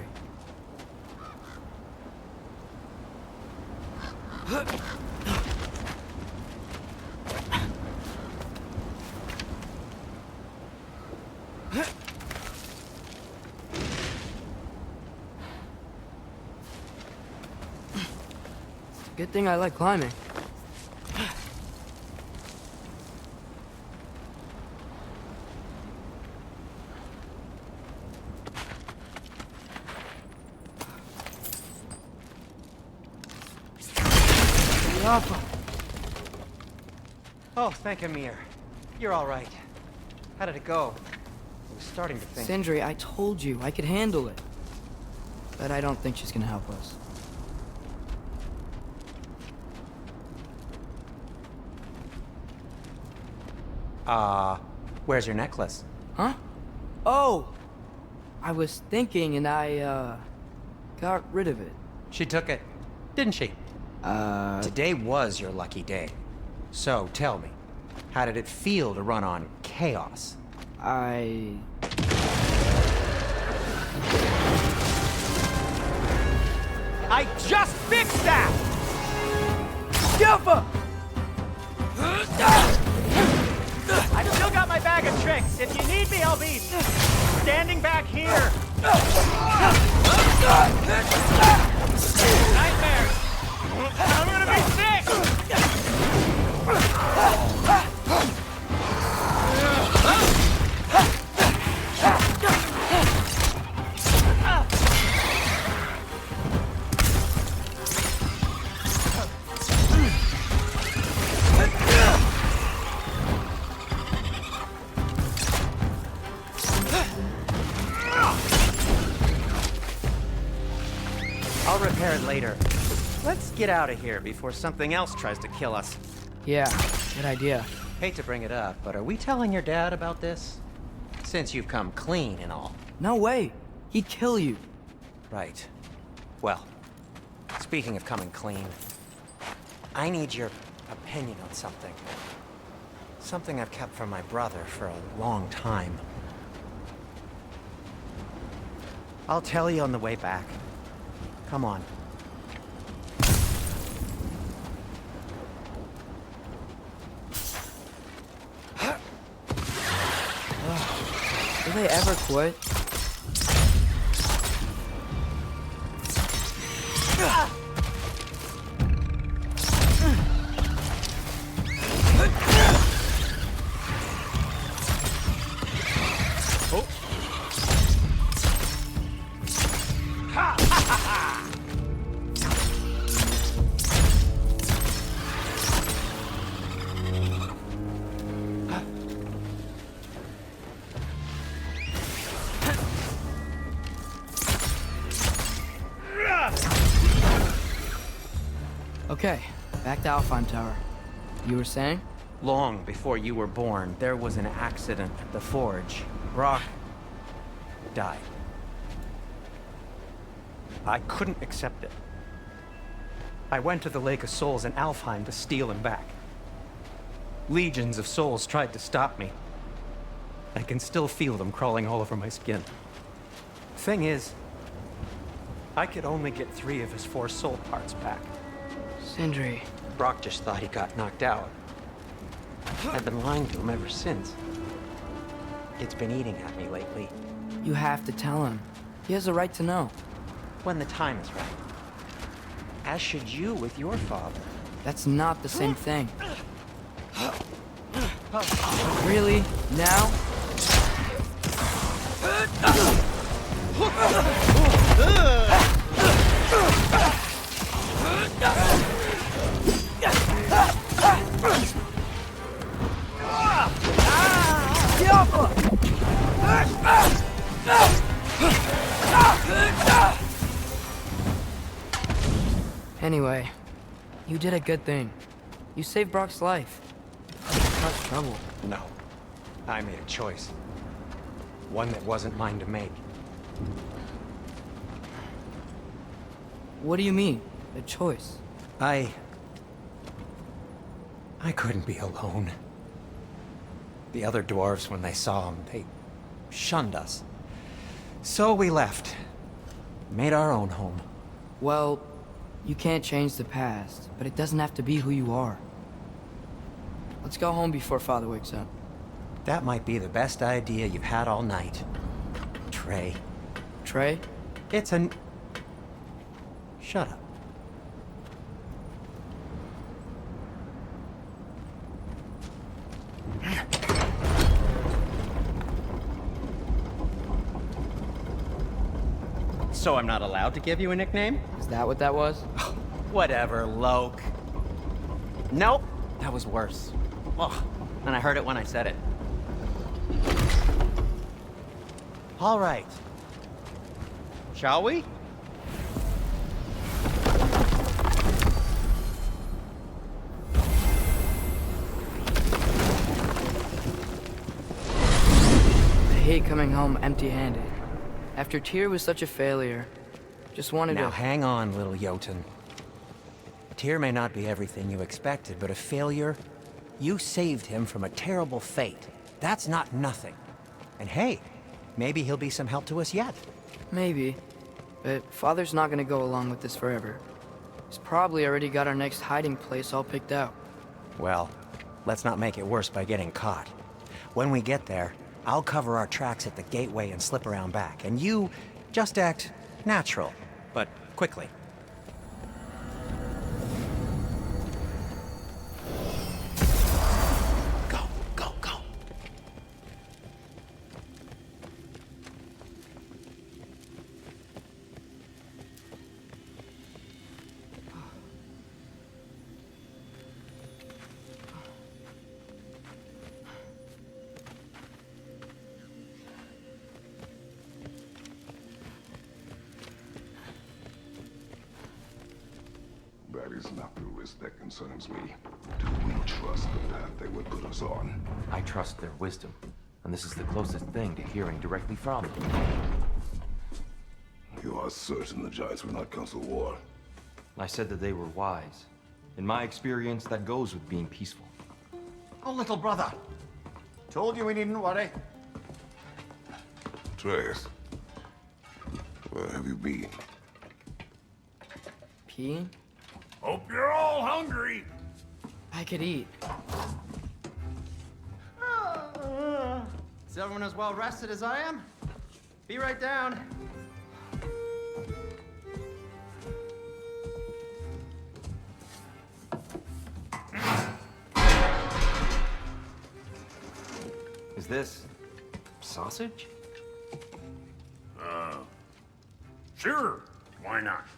Good thing I like climbing. Oh, thank Amir. You're all right. How did it go? I was starting to think... Sindri, I told you I could handle it. But I don't think she's gonna help us. Where's your necklace? Huh? Oh! I was thinking and I, got rid of it. She took it, didn't she? Today was your lucky day. So, tell me, how did it feel to run on chaos? I just fixed that! Alpha! I've still got my bag of tricks. If you need me, I'll be standing back here. Nightmares! I'm gonna be sick! I'll repair it later. Let's get out of here before something else tries to kill us. Yeah, good idea. Hate to bring it up, but are we telling your dad about this? Since you've come clean and all. No way. He'd kill you. Right. Well, speaking of coming clean, I need your opinion on something. Something I've kept from my brother for a long time. I'll tell you on the way back. Come on. Do they ever quit? Okay, back to Alfheim Tower. You were saying? Long before you were born, there was an accident at the forge. Brock died. I couldn't accept it. I went to the Lake of Souls in Alfheim to steal him back. Legions of souls tried to stop me. I can still feel them crawling all over my skin. Thing is, I could only get 3 of his 4 soul parts back. Sindri. Brock just thought he got knocked out. I've been lying to him ever since. It's been eating at me lately. You have to tell him. He has a right to know. When the time is right. As should you with your father. That's not the same thing. Really? Now? Anyway, you did a good thing. You saved Brock's life. Not trouble. No. I made a choice. One that wasn't mine to make. What do you mean? A choice? I couldn't be alone. The other dwarves, when they saw him, they shunned us. So we left. Made our own home. Well, you can't change the past, but it doesn't have to be who you are. Let's go home before Father wakes up. That might be the best idea you've had all night. Trey. Trey? It's an... Shut up. So I'm not allowed to give you a nickname? Is that what that was? Whatever, Loke. Nope, that was worse. Ugh, and I heard it when I said it. All right. Shall we? I hate coming home empty-handed. After Tyr was such a failure, just wanted Now to... hang on, little Jotun. Tyr may not be everything you expected, but a failure? You saved him from a terrible fate. That's not nothing. And hey, maybe he'll be some help to us yet. Maybe. But Father's not gonna go along with this forever. He's probably already got our next hiding place all picked out. Well, let's not make it worse by getting caught. When we get there, I'll cover our tracks at the gateway and slip around back. And you just act natural, but quickly. Go, go, go. That is not the risk that concerns me. Do we trust the path they would put us on? I trust their wisdom, and this is the closest thing to hearing directly from them. You are certain the Giants will not counsel war? I said that they were wise. In my experience, that goes with being peaceful. Oh, little brother. Told you we needn't worry. Atreus, where have you been? Peeing? Hope you're all hungry. I could eat. Is everyone as well rested as I am? Be right down. Is this sausage? Sure, why not?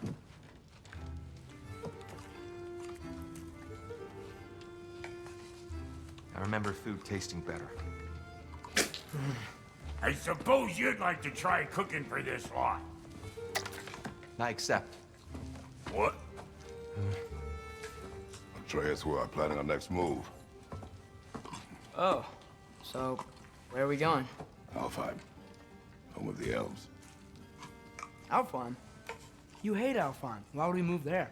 I remember food tasting better. I suppose you'd like to try cooking for this lot. I accept. What? Atreus, we are planning our next move. Oh, so where are we going? Alfheim, home of the elves. Alfheim? You hate Alfheim. Why would we move there?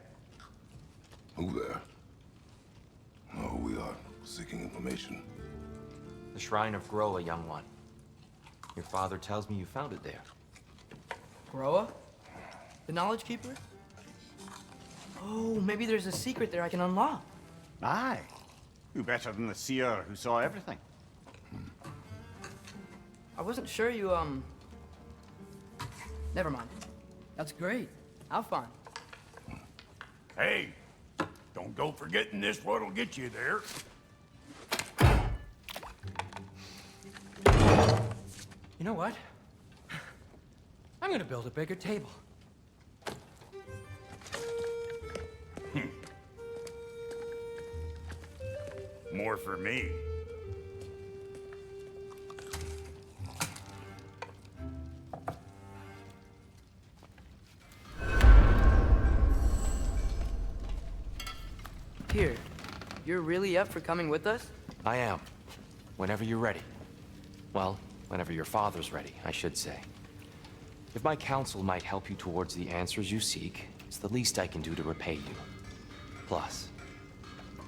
Move there? No, we are seeking information. The Shrine of Groa, young one. Your father tells me you found it there. Groa? The Knowledge Keeper? Oh, maybe there's a secret there I can unlock. Aye. Who better than the seer who saw everything? I wasn't sure you, Never mind. That's great. Alfheim. Hey, don't go forgetting this what'll get you there. You know what? I'm gonna build a bigger table. More for me. Here, you're really up for coming with us? I am. Whenever you're ready. Well, whenever your father's ready, I should say. If my counsel might help you towards the answers you seek, it's the least I can do to repay you. Plus,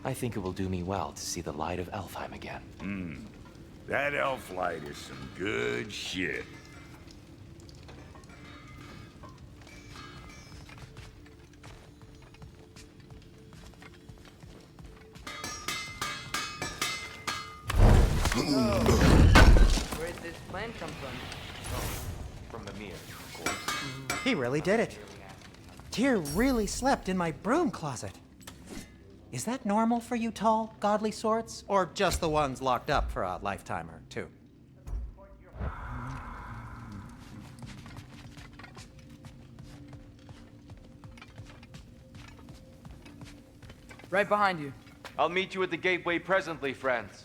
I think it will do me well to see the light of Elfheim again. That elf light is some good shit. Where'd this plan come from? From the mirror, of course. He really did it. Tyr really slept in my broom closet. Is that normal for you tall, godly sorts? Or just the ones locked up for a lifetime or two? Right behind you. I'll meet you at the gateway presently, friends.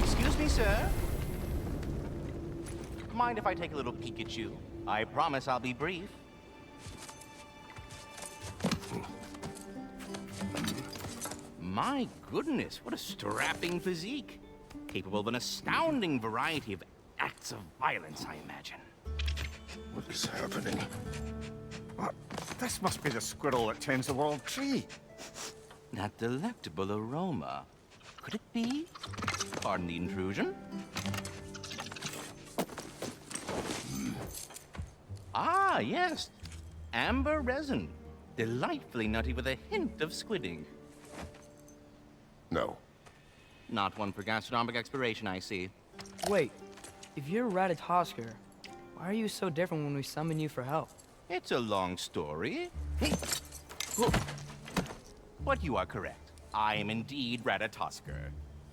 Excuse me, sir. Mind if I take a little peek at you? I promise I'll be brief. My goodness, what a strapping physique. Capable of an astounding variety of acts of violence, I imagine. What is happening? This must be the squirrel that tends the world tree. That delectable aroma. Could it be? Pardon the intrusion. Ah, yes. Amber resin. Delightfully nutty with a hint of squidding. No. Not one for gastronomic exploration, I see. Wait, if you're Ratatoskr, why are you so different when we summon you for help? It's a long story. But you are correct. I am indeed Ratatoskr.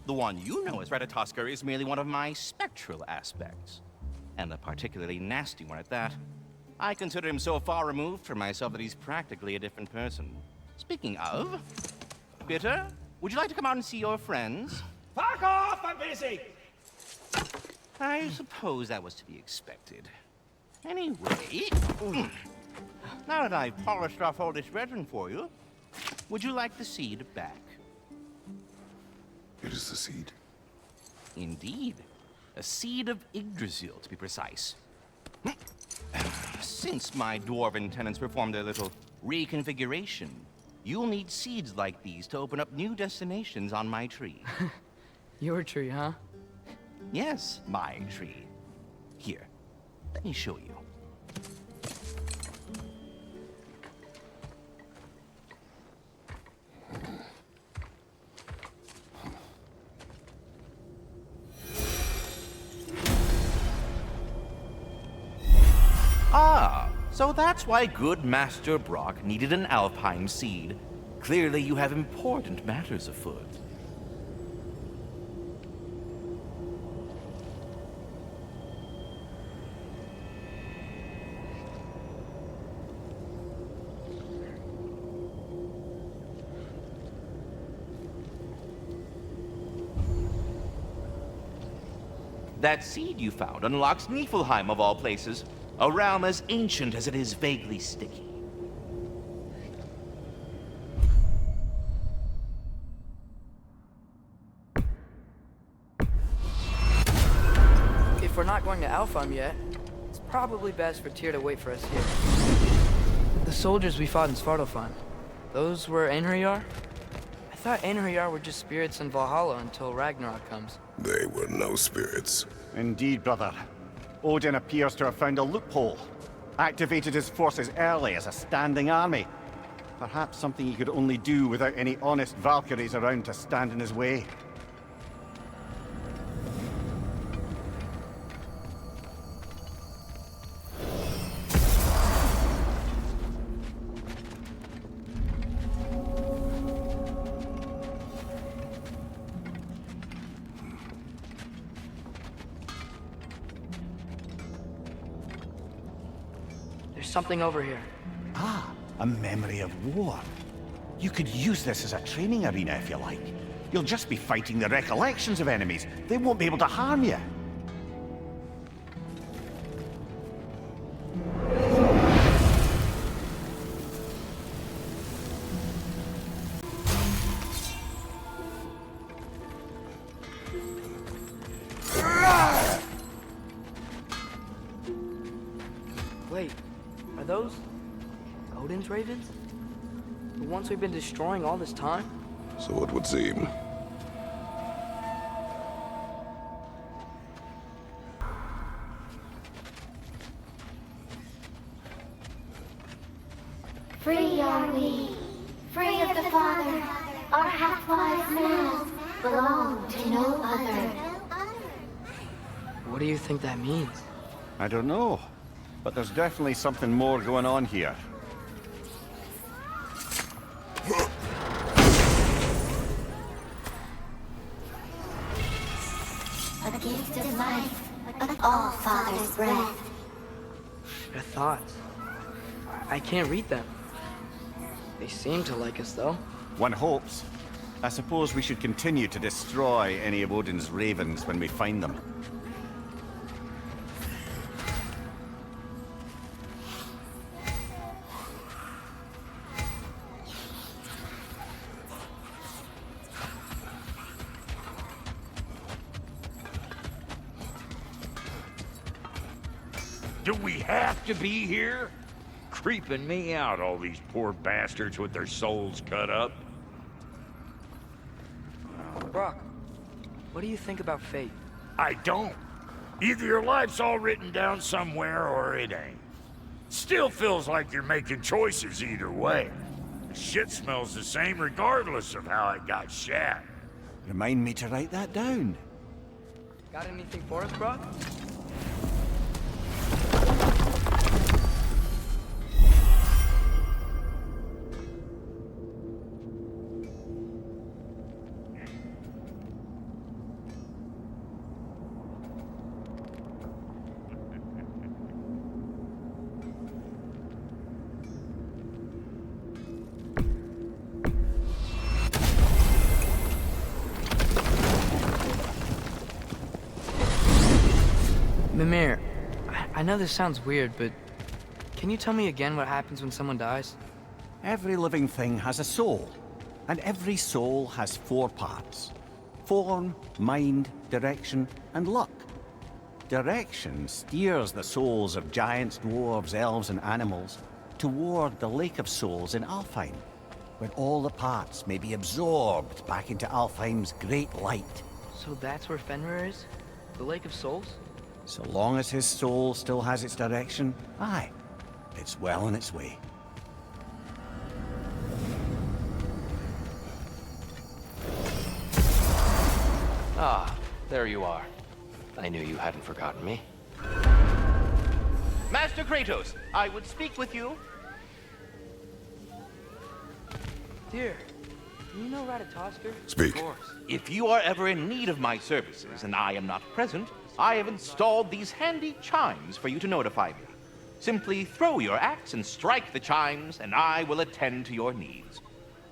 The one you know as Ratatoskr is merely one of my spectral aspects. And a particularly nasty one at that. I consider him so far removed from myself that he's practically a different person. Speaking of, Bitter, would you like to come out and see your friends? Fuck off! I'm busy! I suppose that was to be expected. Anyway, now that I've polished off all this resin for you, would you like the seed back? It is the seed. Indeed. A seed of Yggdrasil, to be precise. Since my dwarven tenants performed a little reconfiguration, you'll need seeds like these to open up new destinations on my tree. Your tree, huh? Yes, my tree. Here, let me show you. Ah, so that's why good Master Brock needed an Alpine seed. Clearly you have important matters afoot. That seed you found unlocks Niflheim of all places, a realm as ancient as it is vaguely sticky. If we're not going to Alfheim yet, it's probably best for Tyr to wait for us here. The soldiers we fought in Svartalfheim, those were Einherjar? I thought Einherjar were just spirits in Valhalla until Ragnarok comes. They were no spirits. Indeed, brother. Odin appears to have found a loophole. Activated his forces early as a standing army. Perhaps something he could only do without any honest Valkyries around to stand in his way. There's something over here. Ah, a memory of war. You could use this as a training arena if you like. You'll just be fighting the recollections of enemies. They won't be able to harm you. Wait, are those Odin's ravens? The ones we've been destroying all this time? So it would seem. Free are we, free of the Father. Our half-wise man belong to no other. What do you think that means? I don't know, but there's definitely something more going on here. A gift of life, of all Father's breath. Their thoughts. I can't read them. They seem to like us, though. One hopes. I suppose we should continue to destroy any of Odin's ravens when we find them. Do we have to be here? Creeping me out, all these poor bastards with their souls cut up. Brock, what do you think about fate? I don't. Either your life's all written down somewhere or it ain't. Still feels like you're making choices either way. The shit smells the same regardless of how it got shat. Remind me to write that down. Got anything for us, Brock? Mimir, I know this sounds weird, but can you tell me again what happens when someone dies? Every living thing has a soul, and every soul has 4 parts. Form, mind, direction, and luck. Direction steers the souls of giants, dwarves, elves, and animals toward the Lake of Souls in Alfheim, where all the parts may be absorbed back into Alfheim's great light. So that's where Fenrir is? The Lake of Souls? So long as his soul still has its direction, aye, it's well on its way. Ah, there you are. I knew you hadn't forgotten me. Master Kratos, I would speak with you. Dear, do you know Ratatoskr? Speak. Of course. If you are ever in need of my services and I am not present, I have installed these handy chimes for you to notify me. Simply throw your axe and strike the chimes, and I will attend to your needs.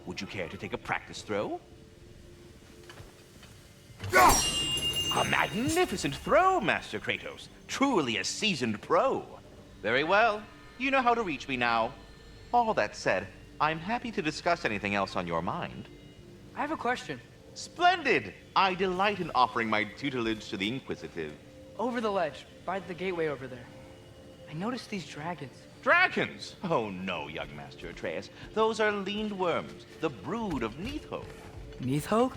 Would you care to take a practice throw? A magnificent throw, Master Kratos. Truly a seasoned pro. Very well. You know how to reach me now. All that said, I'm happy to discuss anything else on your mind. I have a question. Splendid! I delight in offering my tutelage to the inquisitive. Over the ledge, by the gateway over there. I noticed these dragons. Dragons? Oh no, young Master Atreus. Those are leaned worms, the brood of Nithho. Nithho?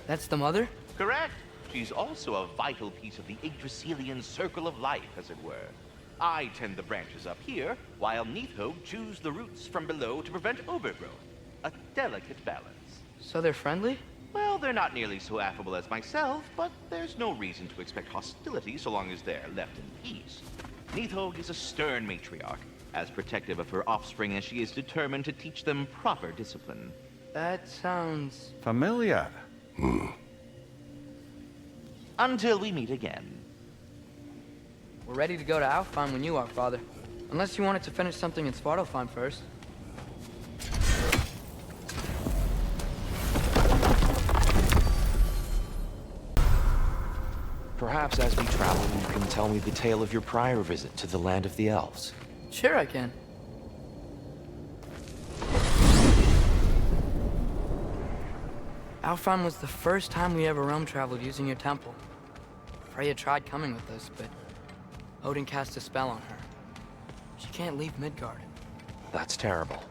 That's the mother? Correct. She's also a vital piece of the Yggdrasilian circle of life, as it were. I tend the branches up here, while Neathog chews the roots from below to prevent overgrowth. A delicate balance. So they're friendly? Well, they're not nearly so affable as myself, but there's no reason to expect hostility so long as they're left in peace. Neathog is a stern matriarch, as protective of her offspring as she is determined to teach them proper discipline. That sounds... familiar. Until we meet again. We're ready to go to Alfheim when you are, Father. Unless you wanted to finish something in Svartalfheim first. Perhaps as we travel, you can tell me the tale of your prior visit to the land of the elves. Sure I can. Alfheim was the first time we ever realm traveled using your temple. Freya tried coming with us, but Odin cast a spell on her. She can't leave Midgard. That's terrible.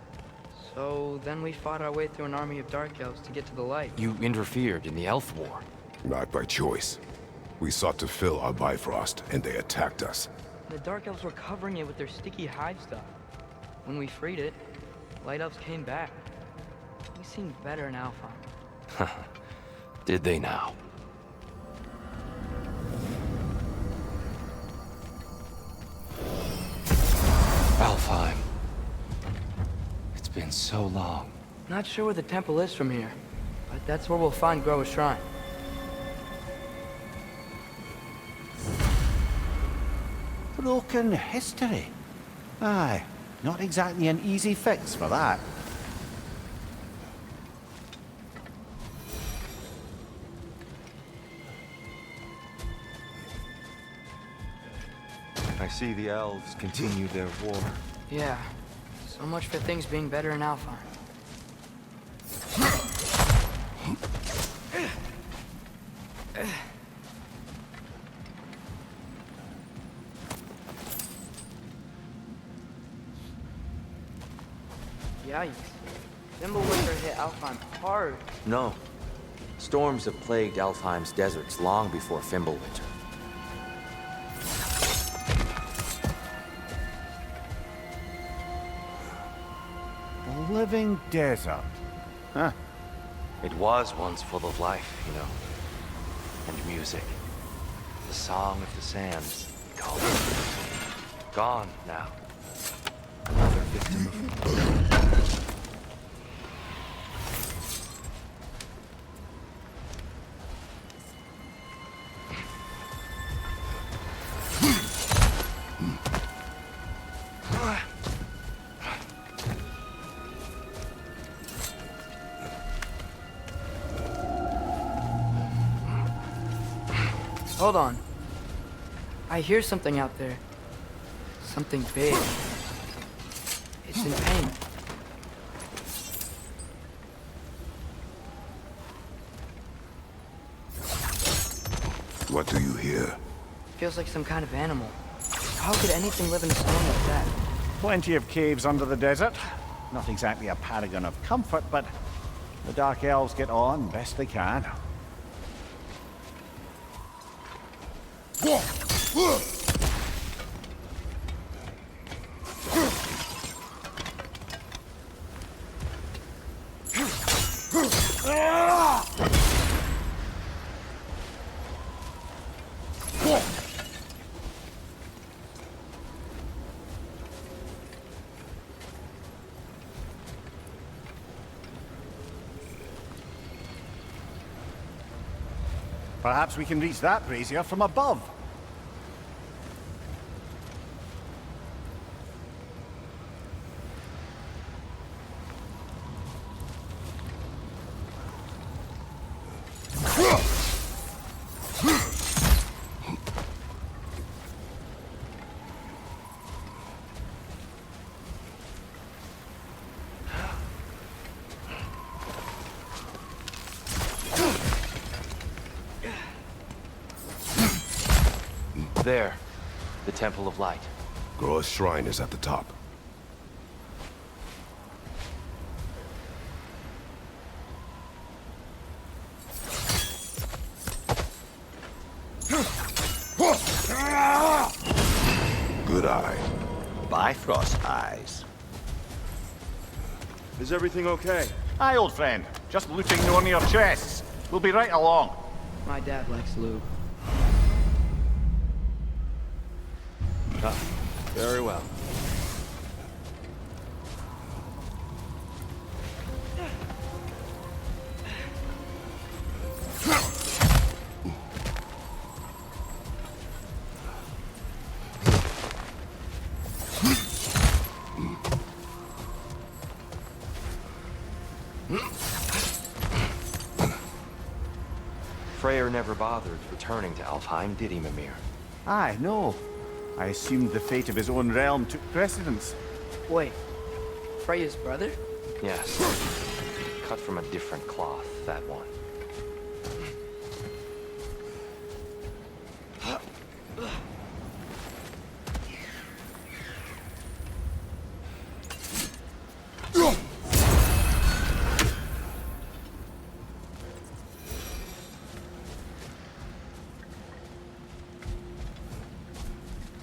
So then we fought our way through an army of dark elves to get to the light. You interfered in the elf war. Not by choice. We sought to fill our Bifrost, and they attacked us. The dark elves were covering it with their sticky hive stuff. When we freed it, light elves came back. We seemed better in Alfheim. Did they now? Alfheim. It's been so long. Not sure where the temple is from here, but that's where we'll find Groa's shrine. Broken history. Aye, not exactly an easy fix for that. I see the elves continue their war. Yeah, so much for things being better in Alfheim. Yikes. Thimblewinter hit Alfheim hard. No. Storms have plagued Alfheim's deserts long before Fimbulwinter. A living desert. Huh. It was once full of life, you know. And music. The song of the sands. Called it. Gone now. Another victim of... Hold on. I hear something out there. Something big. It's in pain. What do you hear? Feels like some kind of animal. How could anything live in a storm like that? Plenty of caves under the desert. Not exactly a paragon of comfort, but the Dark Elves get on best they can. Perhaps we can reach that brazier from above. There. The Temple of Light. Groa's shrine is at the top. Good eye. Bifrost eyes. Is everything okay? Aye, old friend. Just looting Nornir chests. We'll be right along. My dad likes lube. Ah, very well. Freyr never bothered returning to Alfheim, did he, Mimir? Aye, no. I assumed the fate of his own realm took precedence. Wait, Freya's brother? Yes. Cut from a different cloth, that one.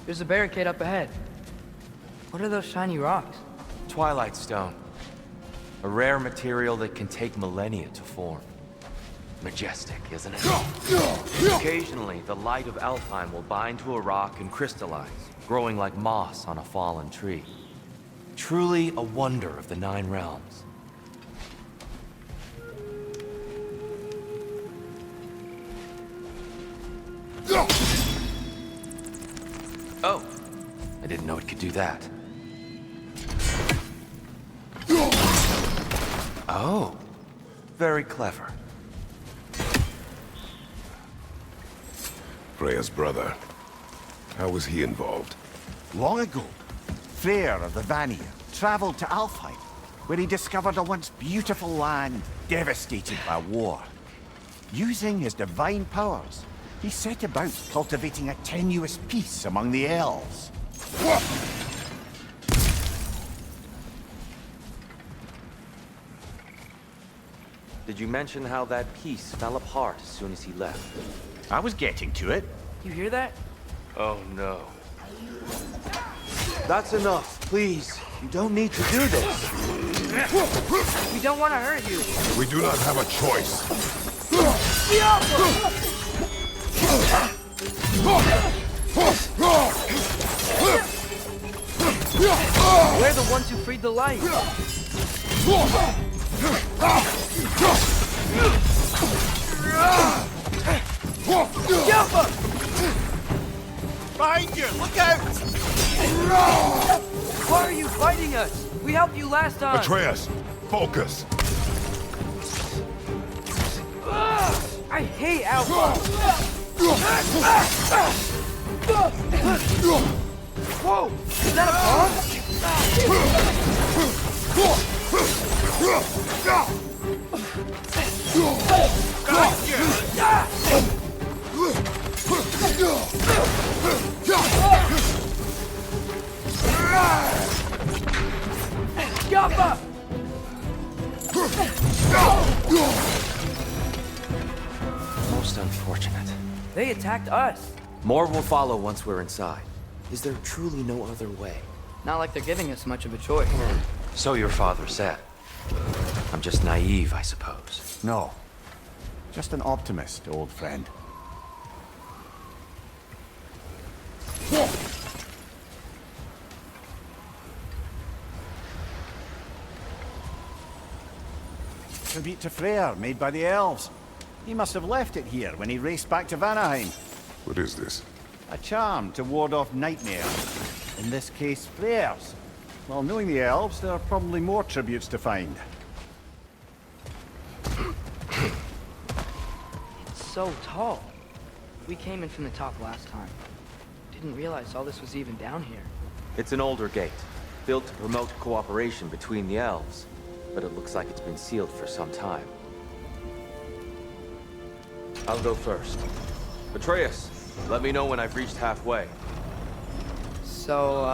There's a barricade up ahead. What are those shiny rocks? Twilight Stone. A rare material that can take millennia to form. Majestic, isn't it? Occasionally, the light of Alfheim will bind to a rock and crystallize, growing like moss on a fallen tree. Truly a wonder of the Nine Realms. Oh, I didn't know it could do that. Oh, very clever. Freya's brother. How was he involved? Long ago, Freyr of the Vanir traveled to Alfheim, where he discovered a once beautiful land devastated by war. Using his divine powers, he set about cultivating a tenuous peace among the elves. Did you mention how that piece fell apart as soon as he left? I was getting to it. You hear that? Oh no. That's enough, please. You don't need to do this. We don't want to hurt you. We do not have a choice. We're the ones who freed the light. Behind you! Look out! Why are you fighting us? We helped you last time. Atreus, focus. I hate Alpha. Whoa! Is that a Yappa! Most unfortunate. They attacked us. More will follow once we're inside. Is there truly no other way? Not like they're giving us much of a choice. So your father said. I'm just naive, I suppose. No. Just an optimist, old friend. Tribute to Freyr, made by the elves. He must have left it here when he raced back to Vanaheim. What is this? A charm to ward off nightmares. In this case, Freyr's. Well, knowing the elves, there are probably more tributes to find. It's so tall. We came in from the top last time. Didn't realize all this was even down here. It's an older gate, built to promote cooperation between the elves. But it looks like it's been sealed for some time. I'll go first. Atreus, let me know when I've reached halfway. So,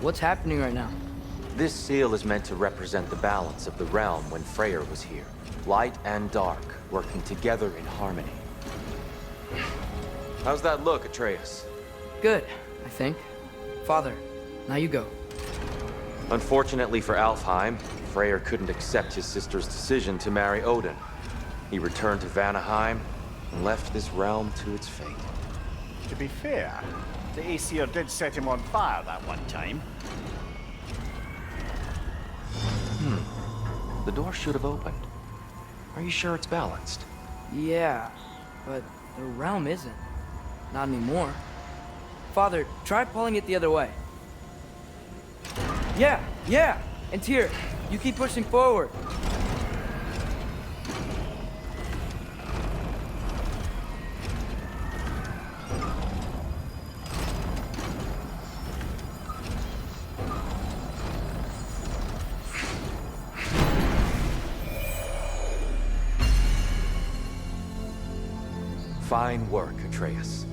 what's happening right now? This seal is meant to represent the balance of the realm when Freyr was here. Light and dark, working together in harmony. How's that look, Atreus? Good, I think. Father, now you go. Unfortunately for Alfheim, Freyr couldn't accept his sister's decision to marry Odin. He returned to Vanaheim and left this realm to its fate. To be fair, the Aesir did set him on fire that one time. The door should have opened. Are you sure it's balanced? Yeah, but the realm isn't. Not anymore. Father, try pulling it the other way. Yeah! And Tyr, you keep pushing forward. Fine work, Atreus.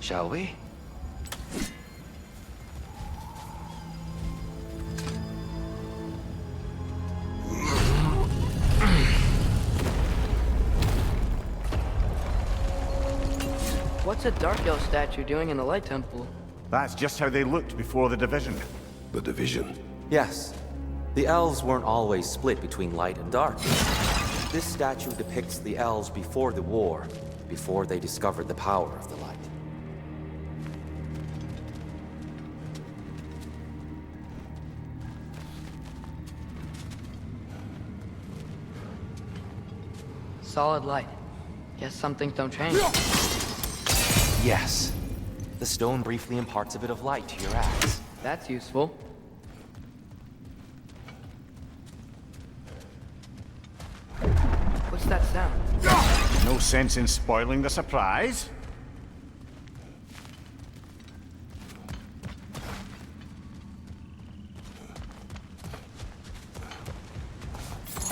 Shall we? What's a Dark Elf statue doing in the Light Temple? That's just how they looked before the division. The division? Yes. The elves weren't always split between light and dark. This statue depicts the elves before the war, before they discovered the power of the light. Solid light. Guess some things don't change. Yes. The stone briefly imparts a bit of light to your axe. That's useful. What's that sound? No sense in spoiling the surprise.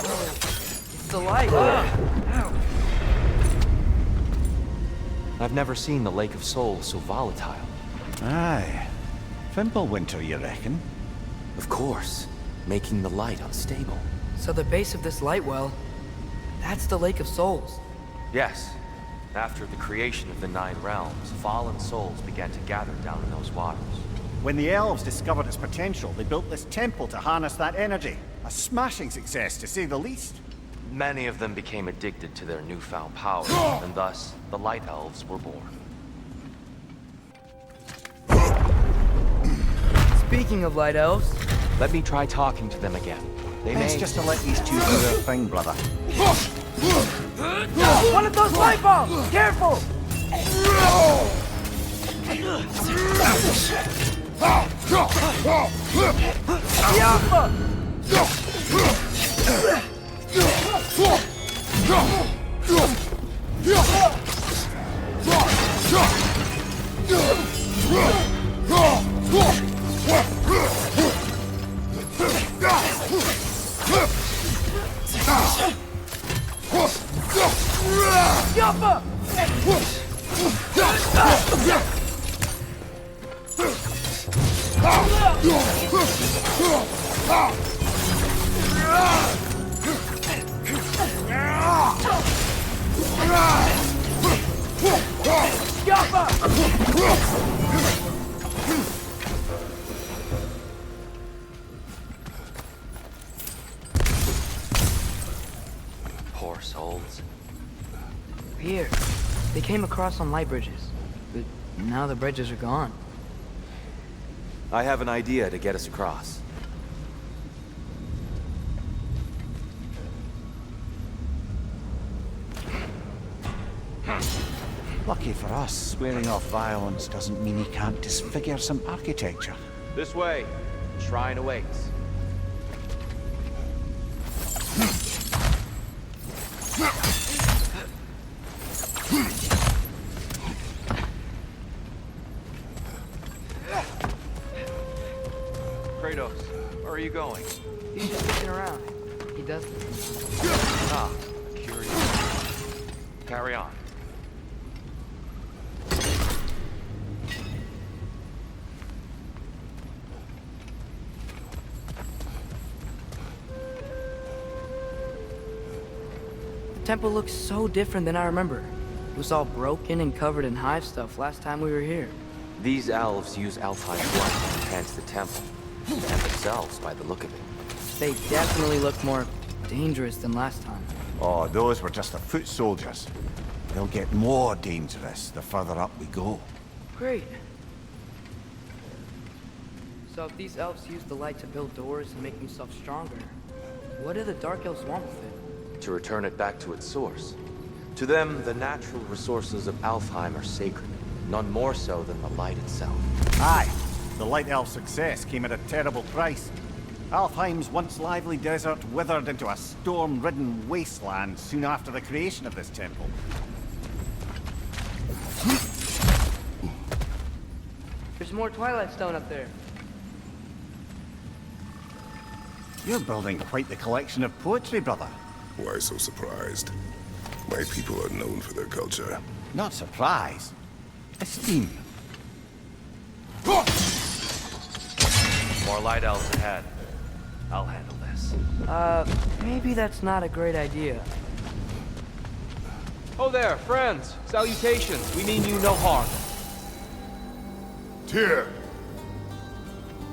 It's the light. Ow. I've never seen the Lake of Souls so volatile. Aye. Fimbulwinter, you reckon? Of course, making the light unstable. So the base of this light well, that's the Lake of Souls. Yes. After the creation of the Nine Realms, fallen souls began to gather down in those waters. When the elves discovered its potential, they built this temple to harness that energy. A smashing success, to say the least. Many of them became addicted to their newfound power, and thus, the Light Elves were born. Speaking of Light Elves... Let me try talking to them again. They Best may... just to let these two do their thing, brother. One of those light bombs! Careful! Yappa! Yappa! Poor souls. Here. They came across on light bridges. But now the bridges are gone. I have an idea to get us across. Lucky for us, swearing off violence doesn't mean he can't disfigure some architecture. This way. Shrine awaits. Kratos, where are you going? He's just looking around. He does this. Ah, curious. Carry on. The temple looks so different than I remember. It was all broken and covered in hive stuff last time we were here. These elves use Alpine blood to enhance the temple. And themselves, by the look of it. They definitely look more dangerous than last time. Oh, those were just the foot soldiers. They'll get more dangerous the further up we go. Great. So if these elves use the light to build doors and make themselves stronger, what do the Dark Elves want with it? To return it back to its source. To them, the natural resources of Alfheim are sacred, none more so than the light itself. Aye, the Light Elf success came at a terrible price. Alfheim's once lively desert withered into a storm-ridden wasteland soon after the creation of this temple. There's more Twilight Stone up there. You're building quite the collection of poetry, brother. Why so surprised? My people are known for their culture. Not surprise. Esteem. More light elves ahead. I'll handle this. Maybe that's not a great idea. Oh there, friends. Salutations. We mean you no harm. Tyr!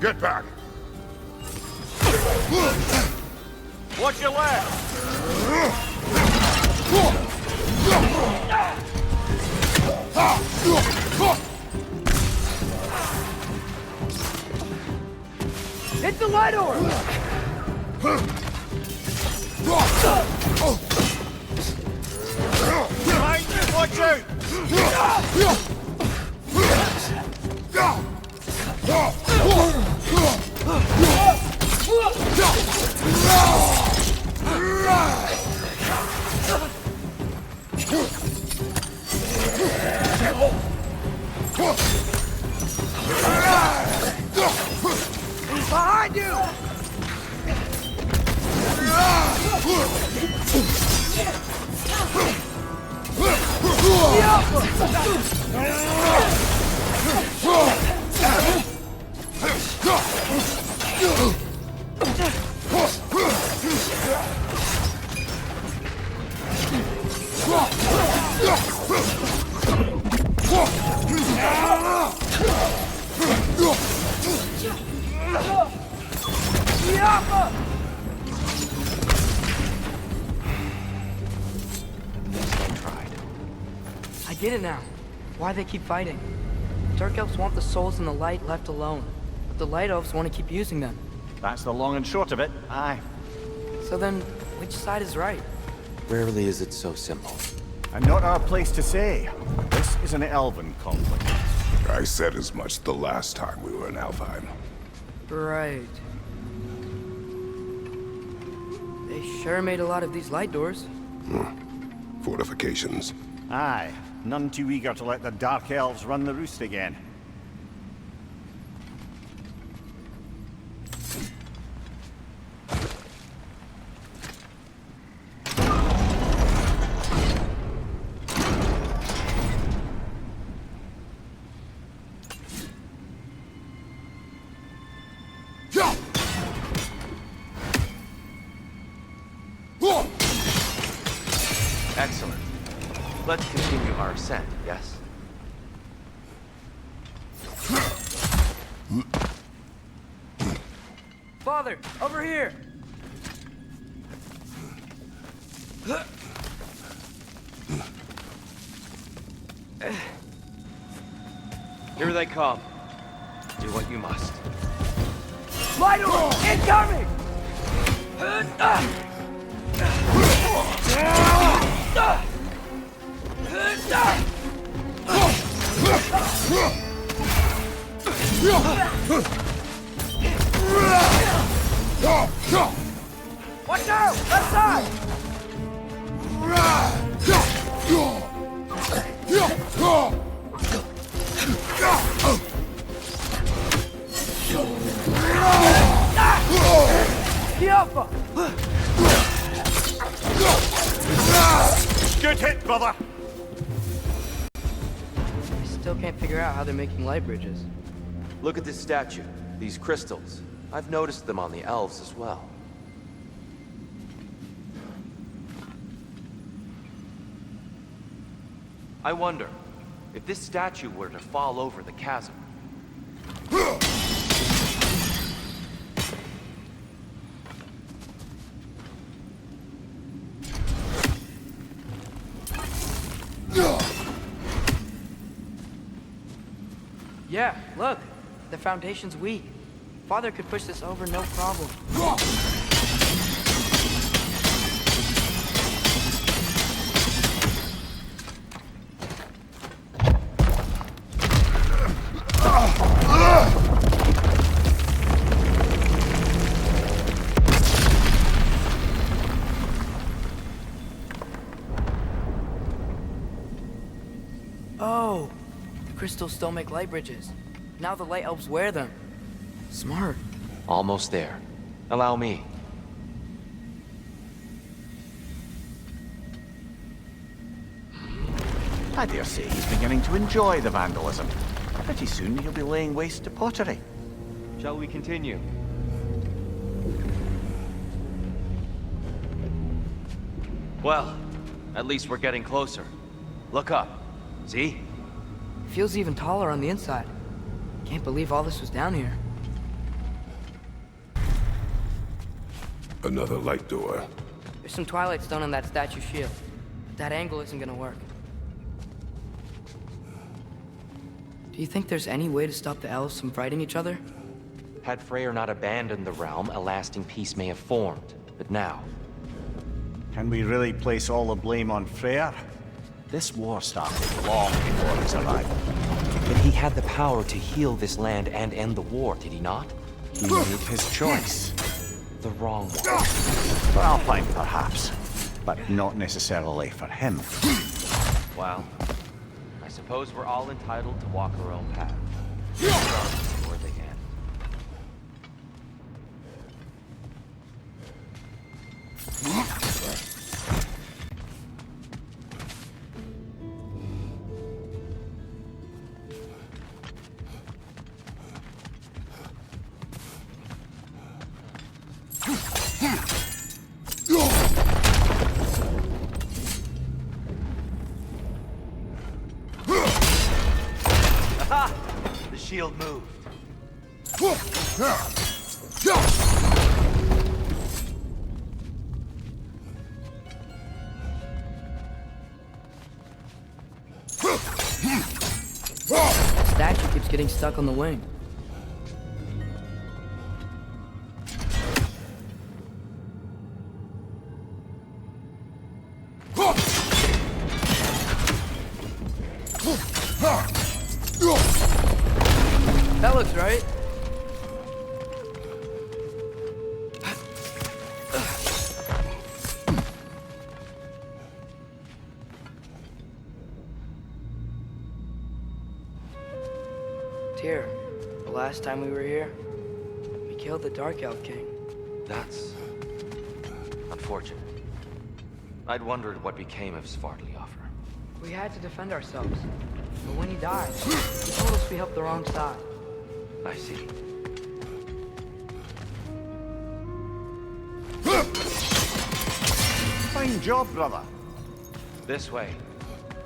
Get back! Watch your left! Hit the light orb! Behind you, watch out! Behind you! I get it now. Why they keep fighting. Dark Elves want the souls in the light left alone, but the Light Elves want to keep using them. That's the long and short of it, aye. So then, which side is right? Rarely is it so simple. And not our place to say. This is an elven conflict. I said as much the last time we were in Alfheim. Right. They sure made a lot of these light doors. Fortifications. Aye, none too eager to let the Dark Elves run the roost again. Excellent. Let's continue our ascent, yes? Father, over here! Here they come. Do what you must. Light orb! Incoming! Watch out! Left side! Alpha! Good hit, brother! I still can't figure out how they're making light bridges. Look at this statue, these crystals. I've noticed them on the elves as well. I wonder, If this statue were to fall over the chasm... Yeah, look. The foundation's weak. Father could push this over no problem. Oh, the crystals still make light bridges. Now the light elves wear them. Smart. Almost there. Allow me. I dare say he's beginning to enjoy the vandalism. Pretty soon he'll be laying waste to pottery. Shall we continue? Well, at least we're getting closer. Look up. See? Feels even taller on the inside. Can't believe all this was down here. Another light door. There's some Twilight Stone on that statue shield. But that angle isn't gonna work. Do you think there's any way to stop the elves from fighting each other? Had Freyr not abandoned the realm, a lasting peace may have formed. But now... Can we really place all the blame on Freyr? This war started long before his arrival. But he had the power to heal this land and end the war, did he not? He made his choice. The wrong one. For Alpine, perhaps. But not necessarily for him. Well, I suppose we're all entitled to walk our own path. Where they end. Aha! The shield moved. The statue keeps getting stuck on the wing. That looks right. Tyr, the last time we were here, we killed the Dark Elf King. That's... unfortunate. I'd wondered what became of Svartalfr. We had to defend ourselves. But when he died, he told us we helped the wrong side. I see. Fine job, brother. This way.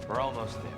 We're almost there.